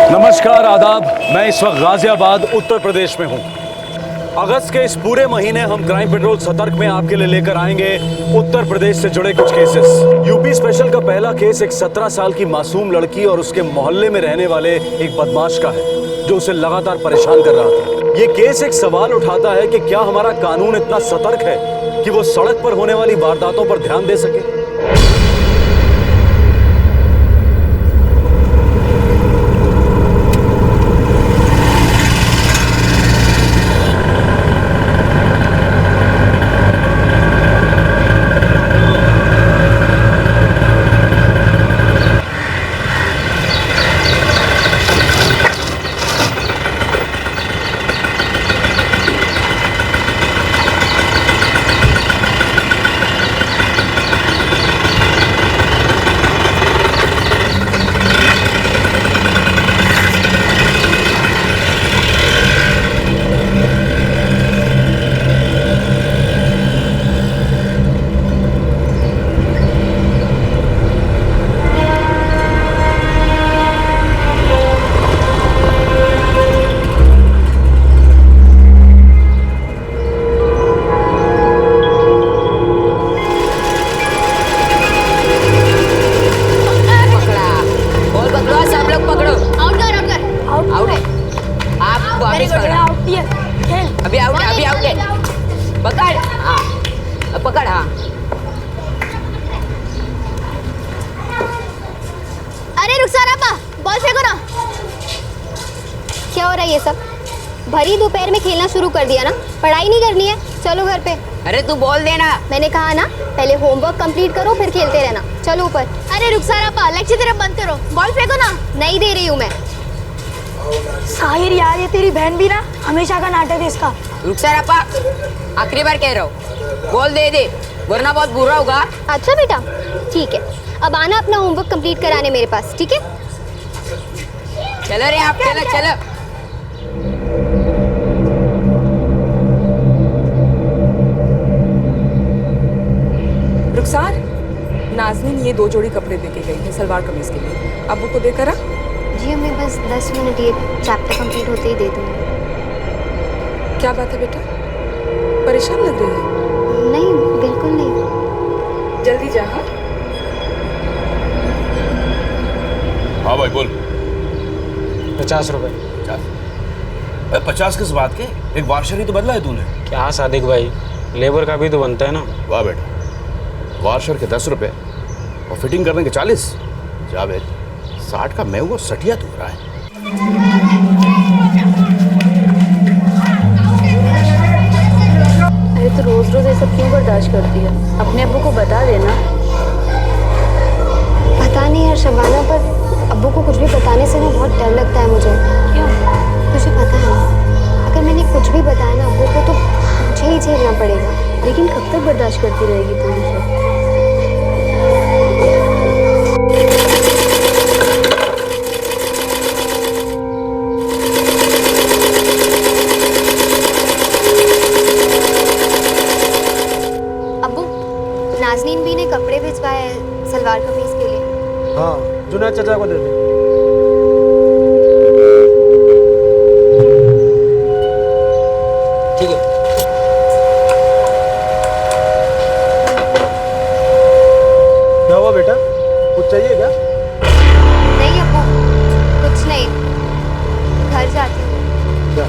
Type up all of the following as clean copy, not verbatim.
नमस्कार आदाब। मैं इस वक्त गाजियाबाद उत्तर प्रदेश में हूं। अगस्त के इस पूरे महीने हम क्राइम पेट्रोल सतर्क में आपके लिए लेकर आएंगे उत्तर प्रदेश से जुड़े कुछ केसेस। यूपी स्पेशल का पहला केस एक 17 साल की मासूम लड़की और उसके मोहल्ले में रहने वाले एक बदमाश का है जो उसे लगातार परेशान कर रहा था। ये केस एक सवाल उठाता है कि क्या हमारा कानून इतना सतर्क है कि वो सड़क पर होने वाली वारदातों पर ध्यान दे सके। पकड़। हाँ, अरे रुखसार आपा, बॉल फेंको ना। क्या हो रहा है ये सब? भरी दोपहर में खेलना शुरू कर दिया ना? पढ़ाई नहीं करनी है, चलो घर पे। अरे तू बोल देना। मैंने कहा ना, पहले होमवर्क कंप्लीट करो फिर खेलते रहना। चलो ऊपर। अरे रुखसार आपा, लेक्चर तरफ बंद करो, बॉल फेंको ना। नहीं दे रही हूँ मैं। साहिर यार, ये तेरी बहन भी ना हमेशा का नाटक है इसका। रुखसार आपा, आखिरी बार कह रहा हूँ, बॉल दे दे वरना बहुत बुरा होगा। अच्छा बेटा, ठीक है। अब आना अपना होमवर्क कंप्लीट कराने मेरे पास, ठीक है? चलो रे आप, चलो चलो। रुखसार, नाज़नीन ये 2 जोड़ी कपड़े देके गई है सलवार कमीज के लिए। अब्बू को देकर आ। जी मैं बस 10 मिनट, ये चैप्टर कंप्लीट होते ही दे दूँगी। क्या बात है बेटा, परेशान लग रही है? नहीं, बिल्कुल नहीं। जल्दी जा। हाँ भाई बोल। 50 रुपए। 50? 50 किस बात के? एक वार्षर ही तो बदला है तूने। क्या सादिक भाई, लेबर का भी तो बनता है ना। वाह बेटा, वार्षर के 10 रुपए और फिटिंग करने के 40। जावेद, 60 का मैं वो सटिया तू रहा है। अरे तो रोज रोज ये सब क्यों बर्दाश्त करती है? अपने अब्बू को बता देना। पता नहीं यार शबाना, पर अब्बू को कुछ भी बताने से ना बहुत डर लगता है मुझे। क्यों? तुझे पता है ना, अगर मैंने कुछ भी बताया ना अब्बू को तो मुझे ही झेलना पड़ेगा। लेकिन कब तक बर्दाश्त करती रहेगी तू इसे? अब्बू, नाज़नीन भी ने कपड़े भिजवाए हैं सलवार कमीज के लिए। हाँ, जुनैद चाचा को दे दे। ठीक है। क्या हुआ बेटा, कुछ चाहिए क्या? नहीं अब्बू, कुछ नहीं, घर जाती हूँ। क्या?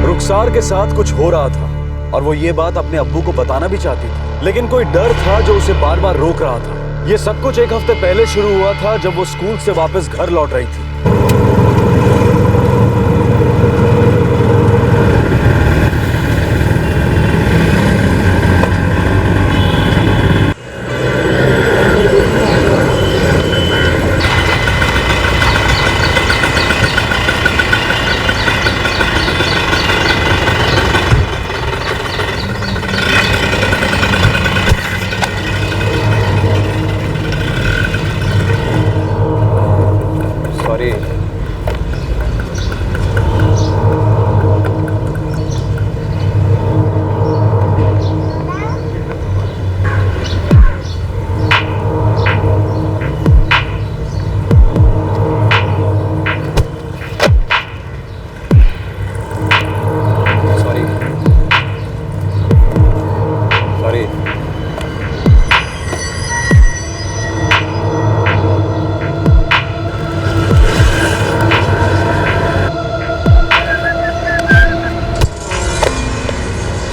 रुखसार के साथ कुछ हो रहा था और वो ये बात अपने अब्बू को बताना भी चाहती थी, लेकिन कोई डर था जो उसे बार बार रोक रहा था। ये सब कुछ एक हफ्ते पहले शुरू हुआ था जब वो स्कूल से वापस घर लौट रही थी।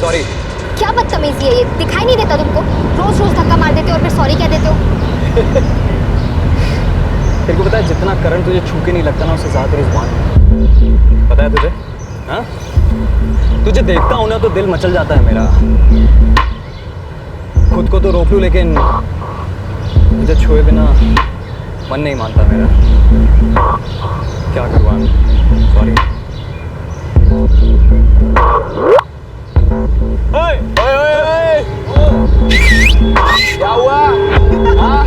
सॉरी। क्या बदतमीजी है ये, दिखाई नहीं देता तुमको? रोज रोज धक्का मार देते हो और फिर सॉरी कह देते हो। तेरे को पता है जितना करंट तुझे छू के नहीं लगता ना, उससे ज़्यादा तेरी जुबान। पता है तुझे? हाँ, तुझे देखता हूँ ना तो दिल मचल जाता है मेरा। खुद को तो रोक लूँ लेकिन मुझे छुए बिना मन नहीं मानता मेरा। क्या करूँ? सॉरी। क्या हुआ? हाँ?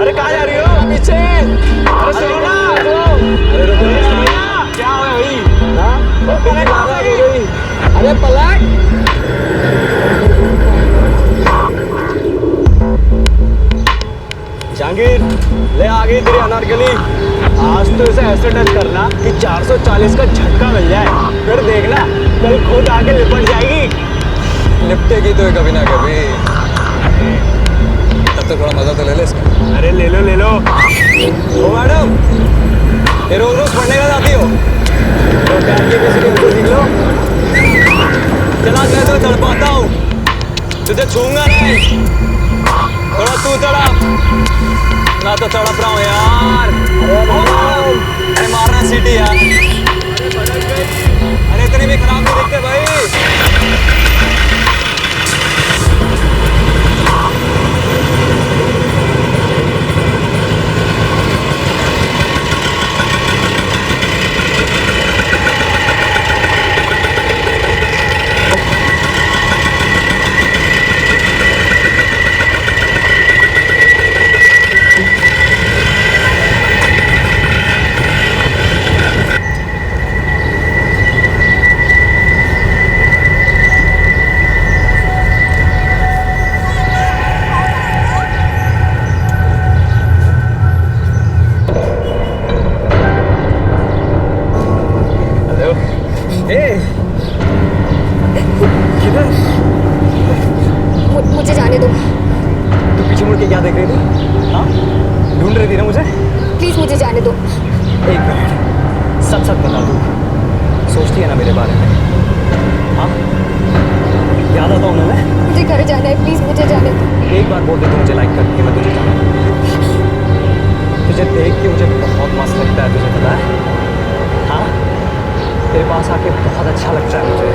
अरे कहाँ जा रही हो? पीछे। अरे सुनो ना। अरे रुको ना। क्या हुआ भाई? अरे पलट। जहांगीर, ले आ गई तेरी अनारकली। आज तो इसे ऐसे टच करना कि 440 का झटका मिल जाए, फिर देखना कल खुद आके लिपट जाएगी। लिपटेगी तो कभी ना कभी। तब तो थोड़ा मजा तो ले ले इसका। अरे ले लो ले लो। ओ मैडम, ये रोज रोज पढ़ने का जाती हो तो प्यार की किसी को सीख लो। चला मैं तो चढ़ पाता हूँ, तुझे छूंगा नहीं। थोड़ा तू तड़प, ना तो तड़प रहा हूँ यार। अरे मारना सीटी यार। अरे इतने भी खराब नहीं दिखते भाई। मुझे जाने दो। तू पीछे मुड़ के क्या देख रही थी? हाँ, ढूंढ रही थी ना मुझे? प्लीज मुझे जाने दो। एक मिनट, सच सच बता तू सोचती है ना मेरे बारे में? हाँ, याद आता हूँ ना मैं? मुझे घर जाना है, प्लीज मुझे जाने दो। एक बार बोल दे तू मुझे लाइक करती है, मैं तुझे जाना। तुझे देख के मुझे बहुत मस्त लगता है, तुझे पता है? हाँ, तेरे पास आके बहुत अच्छा लगता है मुझे।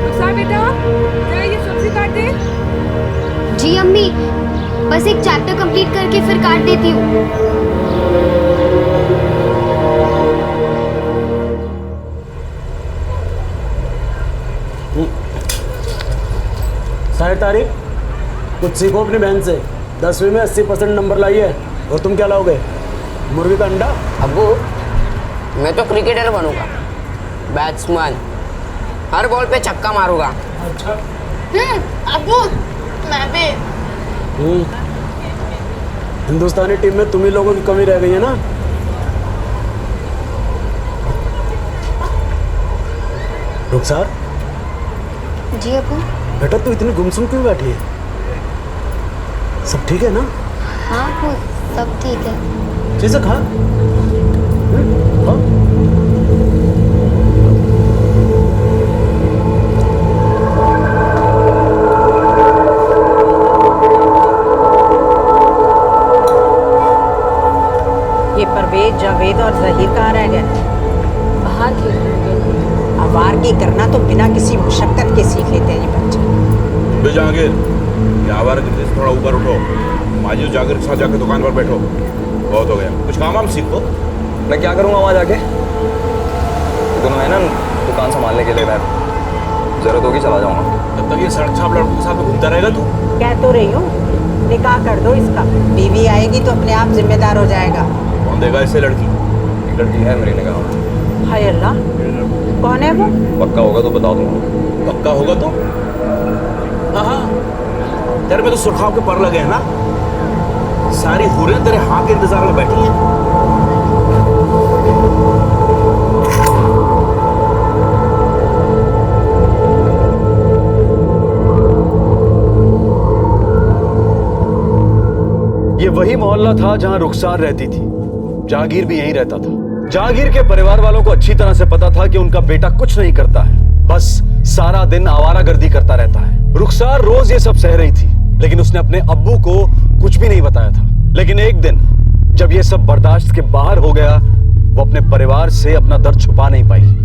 रुखसार बेटा, जरा ये सब्जी काट दे। जी अम्मी, बस एक चैप्टर कंप्लीट करके फिर काट देती हूँ। सारे तारीख कुछ सीखो अपनी बहन से। 10वीं में 80% नंबर लाई है और तुम क्या लाओगे? मुर्गी का अंडा? अब्बू, मैं तो क्रिकेटर बनूंगा, बैट्समैन, हर बॉल पे छक्का मारूंगा। अब्बू मैं भी। हिंदुस्तानी टीम में तुम ही लोगों की कमी रह गई है ना। रुखसार, जी अब्बू। बेटा तू इतनी गुमसुम क्यों बैठी है? सब ठीक है ना? हाँ अब्बू, सब ठीक है। चीज़ें खा। खा। ये परवेज, जावेद और जहीर कहाँ रह गए? बाहर खेल रहे हैं। आवारगी करना तो बिना किसी मुशक्कत के सीख लेते हैं ये बच्चे। बे जहांगीर, ये आवारगी से थोड़ा ऊपर उठो। माजी जाकर के साथ जाकर दुकान पर बैठो। बहुत हो गया, कुछ काम वाम सीखो। मैं क्या करूँगा वहाँ जाके? दोनों है ना दुकान संभालने के लिए, मैं जरूरत होगी चला जाऊँगा। तब तक ये सड़क छाप लड़कों के साथ में घूमता रहेगा तू। कह तो रही हूँ, निकाह कर दो इसका। बीवी आएगी तो अपने आप जिम्मेदार हो जाएगा। कौन देगा इससे लड़की? एक लड़की है मेरी निगाह में। हाय अल्लाह, कौन है वो? पक्का होगा तो बता दूँगा। पक्का होगा तो? हाँ, तेरे में तो सुरखाव के पर लगे हैं ना। सारी हुरें तेरे हाँ के इंतजार में बैठी हैं। वही मोहल्ला था जहां रुखसार रहती थी। जहांगीर भी यहीं रहता था। जहांगीर के परिवार वालों को अच्छी तरह से पता था कि उनका बेटा कुछ नहीं करता है, बस सारा दिन आवारागर्दी करता रहता है। रुखसार रोज ये सब सह रही थी, लेकिन उसने अपने अब्बू को कुछ भी नहीं बताया था। लेकिन एक दिन जब ये सब बर्दाश्त के बाहर हो गया, वो अपने परिवार से अपना दर्द छुपा नहीं पाई।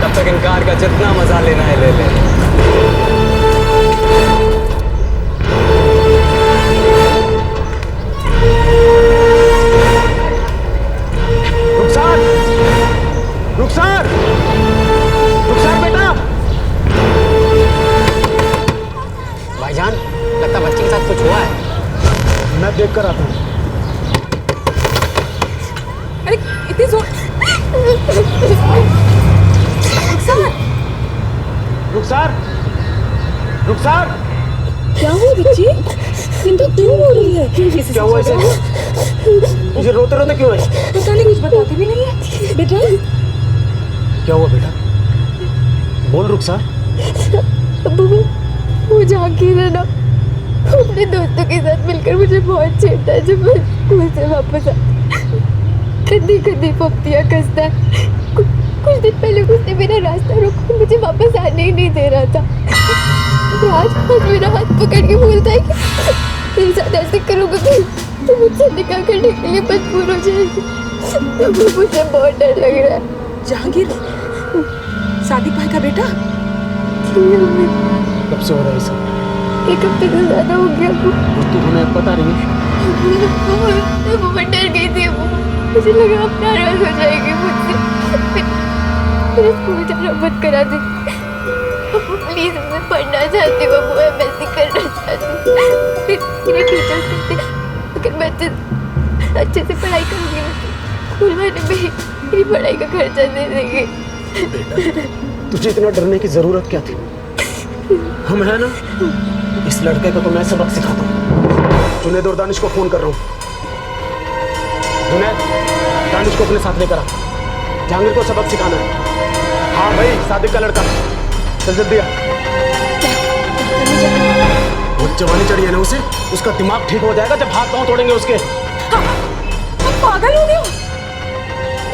तब तक इन कार का जितना मजा लेना है ले ले। रुखसार, रुखसार, रुखसार बेटा। भाईजान, लगता बच्चे के साथ कुछ हुआ है। मैं देख कर आता हूँ। अरे इतनी जोर। रुखसार, रुखसार, क्या हुआ बच्ची? सिंधु क्यों रो रही है? क्या हुआ इसे? मुझे रोते रोते क्यों है? पता नहीं, कुछ बताती भी नहीं है बेटा। क्या हुआ बेटा? बोल रुखसार। अब्बू, वो जहांगीर है ना, अपने दोस्तों के साथ मिलकर मुझे बहुत छेड़ता है जब मैं स्कूल से वापस आ। कदी कदी पप्तियाँ कसता है। कुछ दिन पहले उसने मेरा रास्ता रोका, मुझे वापस आने ही नहीं दे रहा था। आज मेरा हाथ पकड़ के बोलता है कि तेरे साथ ऐसे करूँगा कि तू मुझसे निकाह करने के लिए मजबूर हो जाएगी। मुझे बहुत डर लग रहा है। जहांगीर सादिक भाई का बेटा? कब से हो रहा है सब? एक हफ्ते से ज्यादा हो गया। और तू हमें बता रही है? वो डर गई थी। मुझे लगा अब नाराज हो जाएगी मुझसे। मेरा स्कूल जाना बंद करा दे प्लीज। मैं पढ़ना चाहती हूँ, वो एमएससी करना चाहती हूँ। मेरे टीचर्स कहते हैं अगर मैं अच्छे से पढ़ाई करूँगी ना, स्कूल वाले मेरी पढ़ाई का खर्चा दे देंगे। तुझे इतना डरने की जरूरत क्या थी? हम है ना, इस लड़के को तो मैं सबक सिखाता हूँ। जुनैद और दानिश को फोन कर रहा हूँ। जुनैद, दानिश को अपने साथ लेकर आ। जहांगीर को सबक सिखाना है। हाँ भाई, सादिक का लड़का। चल जल्दी आ। वो जवानी चढ़ी है ना उसे, उसका दिमाग ठीक हो जाएगा जब हाथ पांव तोड़ेंगे उसके। हाँ, तुम पागल हो गए हो?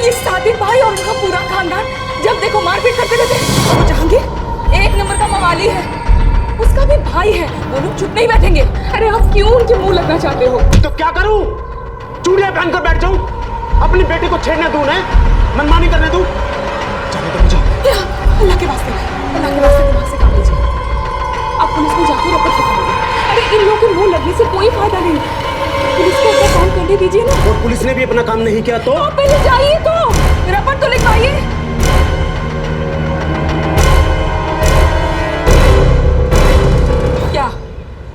ये सादिक भाई और उनका पूरा खानदान जब देखो मारपीट करते रहते। और वो जहांगीर एक नंबर का मवाली है, उसका भी भाई है। वो लोग चुप नहीं बैठेंगे। अरे आप क्यों उनके मुंह लगना चाहते हो? तो क्या करूं? चूड़ियां पहनकर बैठ जाऊं? अपनी बेटी को छेड़ने दूं? है मनमानी करने दूं? चलो तो मुझे अल्लाह के वास्ते दिमाग से काम लीजिए। आप पुलिस में जाकर रपट लिखाओगे। अरे इन लोगों के मुंह लगने से कोई फायदा नहीं। पुलिस को अपना काम करने दीजिए ना। और पुलिस ने भी अपना काम नहीं किया तो? आप पहले जाइए तो रपट तो लिखवाइए।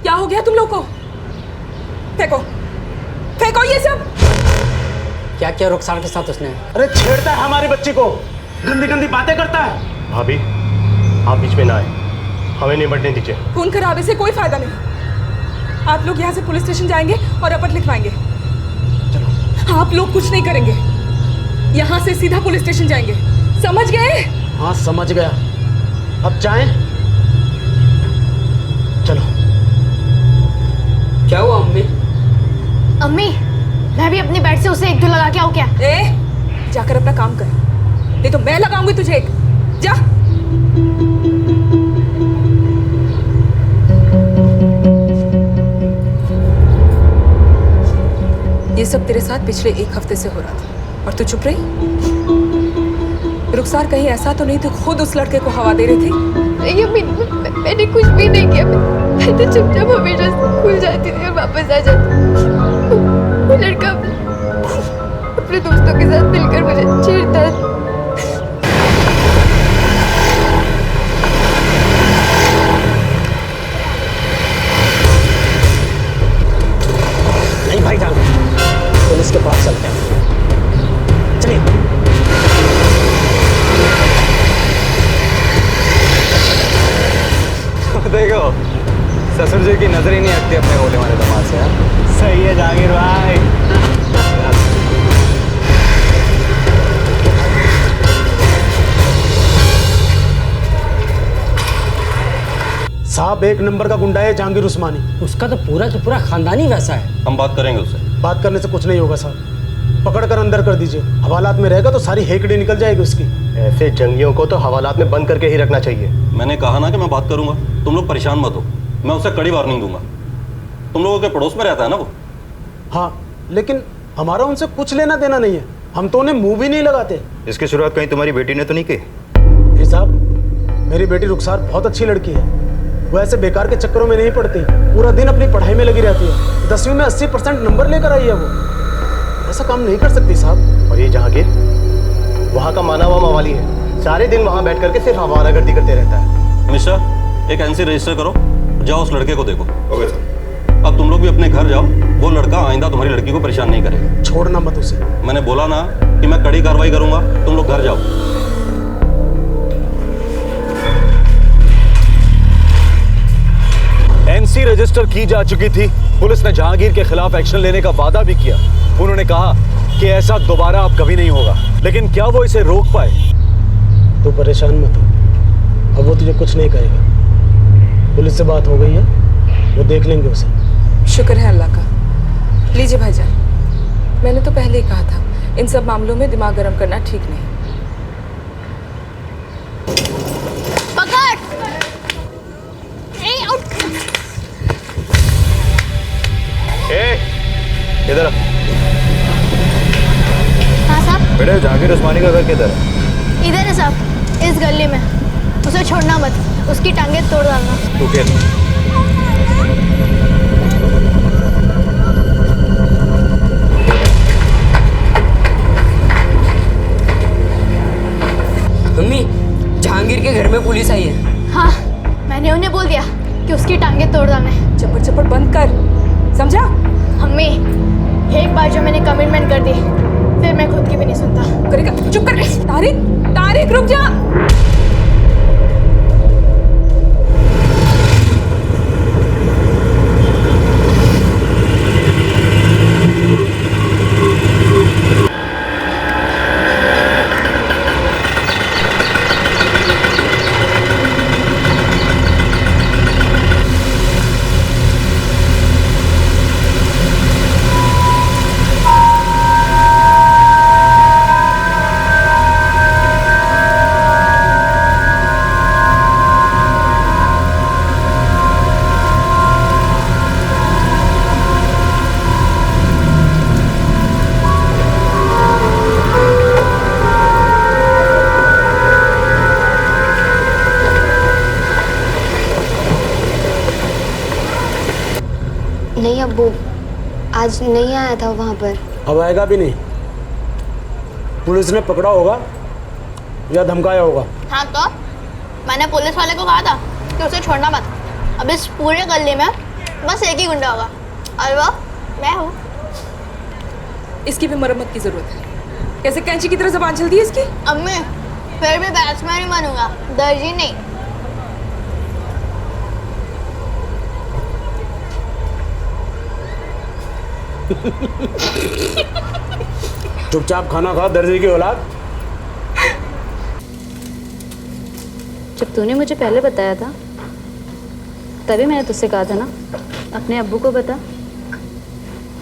क्या हो गया तुम लोग को? फेंको फेंको ये सब। क्या क्या रुखसार के साथ उसने? अरे छेड़ता है हमारी बच्ची को, गंदी गंदी बातें करता है। भाभी, आप बीच में ना आए, हमें नहीं बढ़ने दीजिए। खून खराबे से कोई फायदा नहीं। आप लोग यहाँ से पुलिस स्टेशन जाएंगे और रपट लिखवाएंगे। चलो। आप लोग कुछ नहीं करेंगे, यहाँ से सीधा पुलिस स्टेशन जाएंगे, समझ गए? हाँ समझ गया। अब जाएं? चलो। क्या हुआ अम्मी? अम्मी, मैं भी अपने बेड से उसे एक दो लगा के आऊँ क्या? जाकर अपना काम कर, नहीं तो मैं लगाऊंगी तुझे एक। जा। ये सब तेरे साथ पिछले एक हफ्ते से हो रहा था और तू चुप रही? रुखसार कहीं ऐसा तो नहीं तू खुद उस लड़के को हवा दे रही थी? नहीं अम्मी, मैंने कुछ भी नहीं किया। मैं तो चुपचाप हमेशा स्कूल जाती थी और वापस आ जाती। वो लड़का अपने दोस्तों के साथ मिलकर मुझे छेड़ता था। नहीं भाईजान, पुलिस के पास चलते हैं। चलिए। भोले वाले दामाद से। सही है जहांगीर भाई। साहब एक नंबर का गुंडा है जहांगीर उस्मानी। उसका तो पूरा खानदान ही वैसा है। हम बात करेंगे उससे। बात करने से कुछ नहीं होगा साहब, पकड़ कर अंदर कर दीजिए। हवालात में रहेगा तो सारी हेकड़ी निकल जाएगी उसकी। ऐसे जंगियों को तो हवालात में बंद करके ही रखना चाहिए। मैंने कहा ना कि मैं बात करूंगा, तुम लोग परेशान मत हो, मैं उसे कड़ी वार्निंग दूंगा। तुम लोगों के पड़ोस में रहता है ना वो। हाँ, लेकिन हमारा उनसे कुछ लेना देना नहीं है, हम तो उन्हें मुंह भी नहीं लगाते। इसकी शुरुआत कहीं तुम्हारी बेटी ने तो नहीं की? जी साहब, मेरी बेटी रुखसार बहुत अच्छी लड़की है। वो ऐसे बेकार के चक्करों में नहीं पड़ती, पूरा दिन अपनी पढ़ाई में लगी रहती है। 10वीं में 80% नंबर लेकर आई है वो। ऐसा काम नहीं कर सकती साहब। और ये जहांगीर वहाँ का माना हुआ मवाली है, सारे दिन वहाँ बैठ करके सिर्फ आवारागर्दी करते रहता है। मिस्टर, एक एनसी रजिस्टर करो, जाओ उस लड़के को देखो। Okay sir. अब तुम लोग भी अपने घर जाओ, वो लड़का आइंदा तुम्हारी लड़की को परेशान नहीं करेगा। छोड़ना मत उसे। मैंने बोला ना कि मैं कड़ी कार्रवाई करूंगा, तुम लोग घर जाओ। एनसी रजिस्टर की जा चुकी थी। पुलिस ने जहांगीर के खिलाफ एक्शन लेने का वादा भी किया। उन्होंने कहा कि ऐसा दोबारा अब कभी नहीं होगा, लेकिन क्या वो इसे रोक पाए? तू परेशान मत हो, अब वो तुझे कुछ नहीं कहेगा। पुलिस से बात हो गई है, वो देख लेंगे उसे। शुक्र है अल्लाह का। लीजिए भाईजान, मैंने तो पहले ही कहा था इन सब मामलों में दिमाग गर्म करना ठीक नहीं। पकड़। इधर हाँ साहब। बेटे, जहांगीर उस्मानी का घर किधर है? इधर है साहब, इस गली में। उसे छोड़ना मत, उसकी टांगे तोड़ डालना। तू खेल। मम्मी, जहांगीर के घर में पुलिस आई है। हाँ, मैंने उन्हें बोल दिया कि उसकी टांगे तोड़ डालना। चप्पड़ चप्पड़ बंद कर, समझा? मम्मी, एक बार जो मैंने कमिटमेंट कर दी, फिर मैं खुद की भी नहीं सुनता। करेगा, चुप कर। तारिक, तारिक रुक जा। नहीं अब्बू, आज नहीं आया था वहाँ पर। अब आएगा भी नहीं। पुलिस ने पकड़ा होगा या धमकाया होगा। हाँ तो मैंने पुलिस वाले को कहा था कि उसे छोड़ना मत। अब इस पूरे गली में बस एक ही गुंडा होगा, और वो मैं हूँ। इसकी भी मरम्मत की जरूरत है। कैसे कैंची की तरह जबान चलती है इसकी। अम्मी, फिर भी बैट्समैन ही बनूंगा, दर्जी नहीं। चुपचाप खाना खा, दर्जी की औलाद। जब तूने मुझे पहले बताया था तभी मैंने तुझसे कहा था ना अपने अब्बू को बता।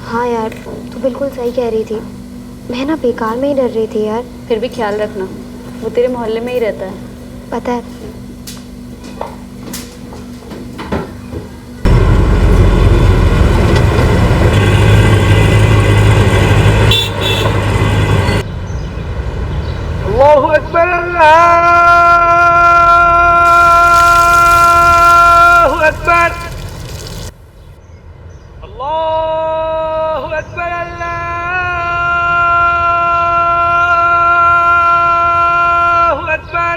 हाँ यार, तू बिल्कुल सही कह रही थी। मैं ना बेकार में ही डर रही थी यार। फिर भी ख्याल रखना, वो तेरे मोहल्ले में ही रहता है। पता है। अल्लाहु अकबर, अल्लाहु अकबर, अल्लाहु अकबर, अल्लाहु अकबर।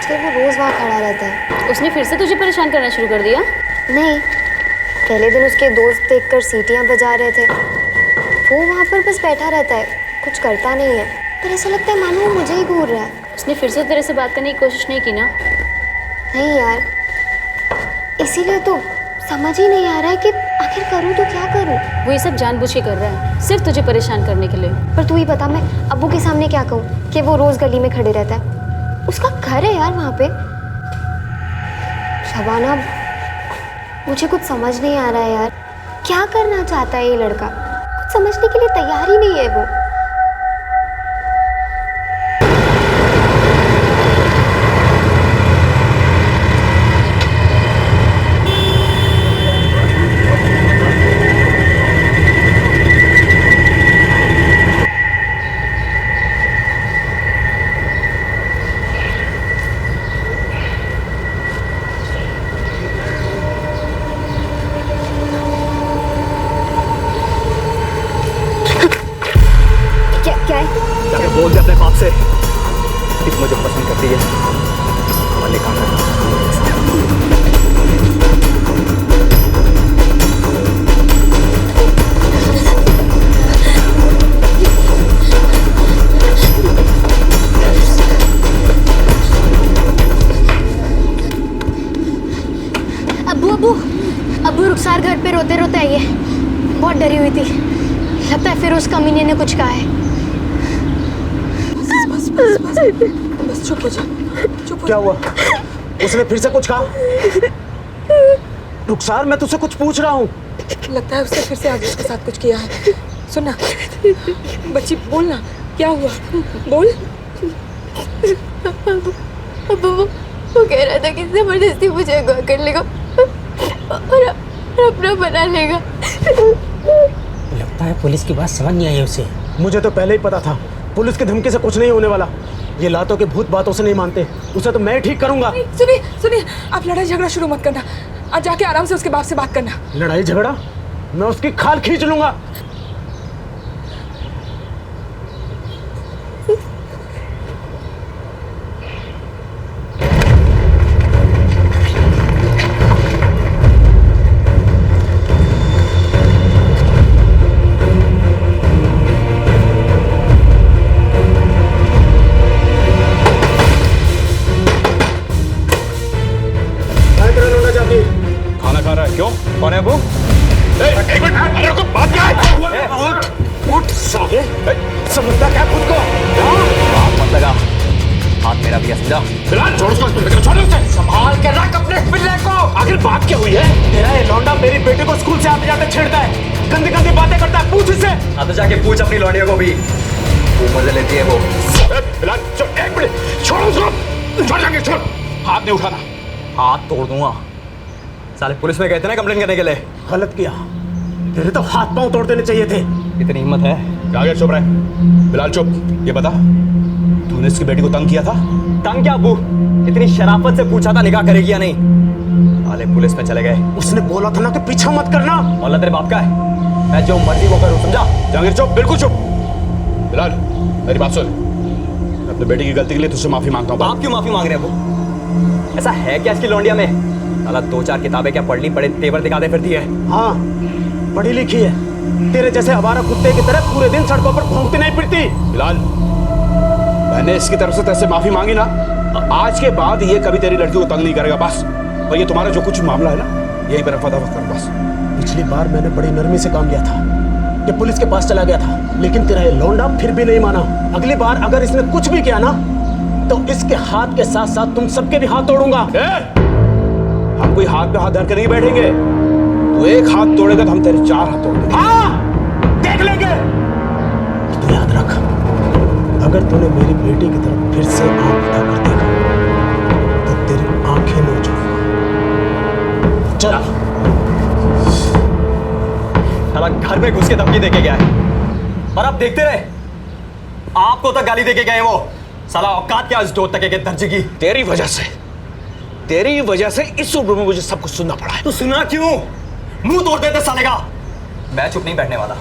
आजकल वो रोज वहाँ खड़ा रहता है। उसने फिर से तुझे परेशान करना शुरू कर दिया? नहीं, पहले दिन उसके दोस्त देखकर सीटियाँ बजा रहे थे। वो वहाँ पर बस बैठा रहता है, कुछ करता नहीं है, पर ऐसा लगता है मानो वो मुझे ही घूर रहा है। उसने फिर से तेरे से बात करने की कोशिश नहीं की ना? नहीं यार, इसीलिए तो समझ ही नहीं आ रहा है कि आखिर करूँ तो क्या करूँ। वो ये सब जानबूझ के कर रहा है, सिर्फ तुझे परेशान करने के लिए। पर तू ही बता, मैं अब्बू के सामने क्या कहूँ कि वो रोज गली में खड़े रहता है? उसका घर है यार वहाँ पे। शबाना, मुझे कुछ समझ नहीं आ रहा है यार, क्या करना चाहता है ये लड़का? कुछ समझने के लिए तैयार ही नहीं है वो। जाके बोल दे अपने बाप से कि मुझे पसंद करती है। हमारे काम अब्बू रुखसार घर पे रोते रोते आई है। बहुत डरी हुई थी, लगता है फिर उस कमीने ने कुछ कहा है। बस चुप हो जा, चुप हो। क्या हुआ? उसने फिर से कुछ कहा? रुखसार, मैं तुझसे कुछ पूछ रहा हूँ। लगता है उसने फिर से आज उसके साथ कुछ किया है। सुनना बच्ची, बोल ना, क्या हुआ? बोल। अब वो कह रहा था कि जबरदस्ती मुझे अगवा कर लेगा और अपना बना लेगा। लगता है पुलिस की बात समझ नहीं आई उसे। मुझे तो पहले ही पता था पुलिस की धमकी से कुछ नहीं होने वाला। ये लातों के भूत बातों से नहीं मानते, उसे तो मैं ठीक करूंगा। सुनिए सुनिए, आप लड़ाई झगड़ा शुरू मत करना। आज जाके आराम से उसके बाप से बात करना। लड़ाई झगड़ा? मैं उसकी खाल खींच लूंगा। खाना खा रहा है? क्यों? कौन है वो? एक मिनट, अरे रुको, बात क्या है? उठ साले, समझता क्या खुद को? बात मत लगा, हाथ मेरा भी है, समझा? बिलाल, छोड़ उसको, छोड़ उसे। संभाल के रख अपने पिल्ले को। आखिर बात क्या हुई है? तेरा ये लौंडा मेरी बेटी को स्कूल से आते जाते छेड़ता है, गंदी गंदी बातें करता है। पूछ इससे। हाँ तो जाके पूछ अपनी लौंडियों को भी, वो मजे लेती है वो। बिलाल, एक मिनट, छोड़ उसको, छोड़ जाके, छोड़। हाथ नहीं उठाना। हाथ तोड़ दूंगा। साले पुलिस में गए थे ना कंप्लेन करने के लिए। गलत किया, तेरे तो हाथ पांव तोड़ देने चाहिए थे। इतनी हिम्मत है? आगे चुप रहे। बिलाल चुप। ये बता, तूने इसकी बेटी को तंग किया था? तंग क्या अब्बू? इतनी शराफत से पूछा था निकाह करेगी या नहीं। साले पुलिस में चले गए। उसने बोला था ना कि पीछा मत करना। मौला तेरे बाप का है, मैं जो मर्जी वो करूं, समझा? जहांगीर चुप, बिल्कुल चुप। बिलाल, मेरी बात सुन। मैं अपने बेटी की गलती के लिए तुझसे माफी मांगता हूँ। आप क्यों माफी मांग रहे हैं अब्बू? ऐसा है क्या इसकी लौंडिया में? साला 2-4 किताबें क्या पढ़ ली, बड़े तेवर दिखाते फिरती है। हाँ, पढ़ी लिखी है। तेरे जैसे आवारा कुत्ते की तरह पूरे दिन सड़कों पर घूमती नहीं फिरती। बिलाल, मैंने इसकी तरफ से तेरे माफी मांगी ना, आज के बाद ये कभी तेरी लड़की को तंग नहीं करेगा बस। और ये तुम्हारा जो कुछ मामला है ना, यही पर रफा दफा कर बस। पिछली बार मैंने बड़ी नरमी से काम लिया था, ये पुलिस के पास चला गया था, लेकिन तेरा ये लौंडा फिर भी नहीं माना। अगली बार अगर इसने कुछ भी किया ना, तो इसके हाथ के साथ साथ तुम सबके भी हाथ तोड़ूंगा। हम कोई हाथ पे हाथ धर कर नहीं बैठेंगे। तू एक हाथ तोड़ेगा तो हम तेरे 4 हाथ तोड़ देंगे। हाँ, देख लेंगे। तो याद रख, अगर तूने मेरी बेटी की तरफ फिर से आंख उठाकर देखा तो तेरी आंखें नोच लूंगा। चल। साला घर में घुस के धमकी देके गया है और आप देखते रहे। आपको तक गाली देके गए वो। साला औकात क्या इस 2 टके के दर्जे की? तेरी वजह से इस उम्र में मुझे सब कुछ सुनना पड़ा है। तू सुना क्यों? मुंह तोड़ देते साले का। मैं चुप नहीं बैठने वाला।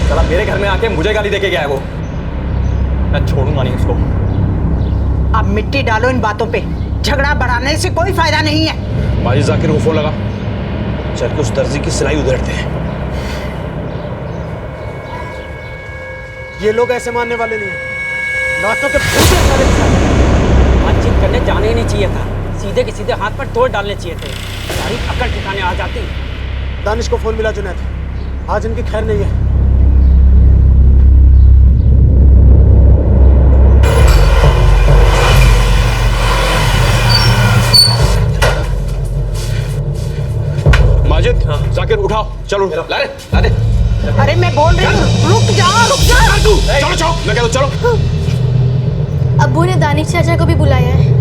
साला मेरे घर में आके मुझे गाली देके गया है वो, मैं छोड़ूंगा नहीं उसको। अब मिट्टी डालो इन बातों पे। झगड़ा बढ़ाने से कोई फायदा नहीं है। माजिद, जाकिर को फोन लगा, चल के उस दर्जी की सिलाई उधेड़ते हैं। ये लोग ऐसे मानने वाले नहीं हैं। लातों के भूखे सारे बातचीत करने जाने ही नहीं चाहिए था, सीधे के सीधे हाथ पर तोड़ डालने चाहिए थे, सारी अकड़ ठिकाने आ जाती। दानिश को फोन मिला जुनैद, आज इनकी खैर नहीं है। माजिद, जाकिर उठाओ, चलो ला दे। अरे मैं बोल रही हूँ, रुक जा। चलो चलो, मैं कहता हूँ चलो। अब्बू ने दानिश चाचा को भी बुलाया है।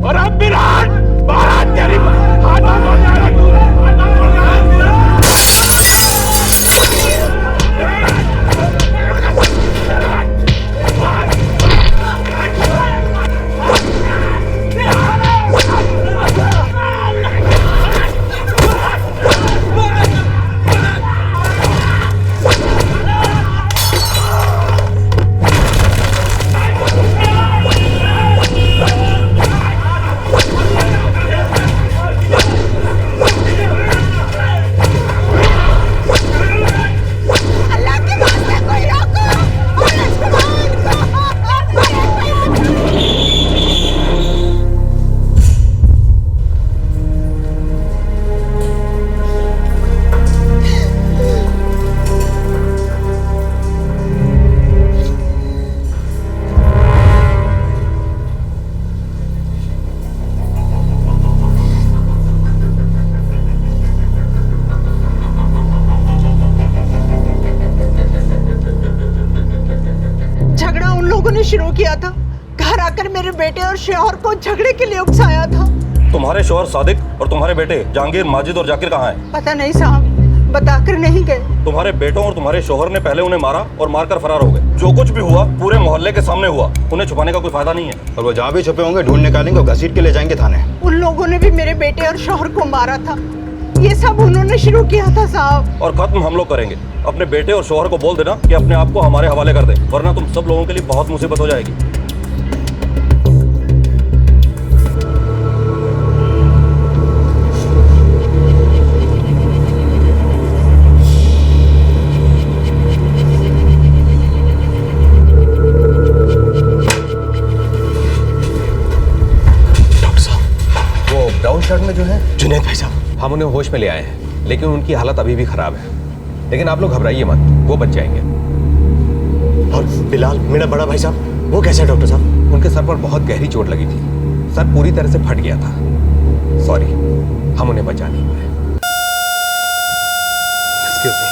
और अब विराट बारात तेरी हाथों में जा रहा तू। शुरू किया था, घर आकर मेरे बेटे और शौहर को झगड़े के लिए उकसाया था। तुम्हारे शौहर सादिक और तुम्हारे बेटे जहांगीर, माजिद और जाकिर कहाँ हैं? पता नहीं साहब, बताकर नहीं गए। तुम्हारे बेटों और तुम्हारे शौहर ने पहले उन्हें मारा और मारकर फरार हो गए। जो कुछ भी हुआ पूरे मोहल्ले के सामने हुआ, उन्हें छुपाने का कोई फायदा नहीं है। और वो जहाँ भी छुपे होंगे ढूंढ निकालेंगे और घसीट के ले जाएंगे थाने। उन लोगों ने भी मेरे बेटे और शौहर को मारा था, ये सब उन्होंने शुरू किया था साहब। और खत्म हम लोग करेंगे। अपने बेटे और शौहर को बोल देना कि अपने आप को हमारे हवाले कर दे, वरना तुम सब लोगों के लिए बहुत मुसीबत हो जाएगी। ब्राउन शर्ट में जो है जुनैद भाई साहब, हम उन्हें होश में ले आए हैं, लेकिन उनकी हालत अभी भी खराब है। लेकिन आप लोग घबराइए मत, वो बच जाएंगे। और बिलाल, मेरा बड़ा भाई साहब, वो कैसे है डॉक्टर साहब? उनके सर पर बहुत गहरी चोट लगी थी, सर पूरी तरह से फट गया था। सॉरी, हम उन्हें बचा नहीं पाए। Excuse me.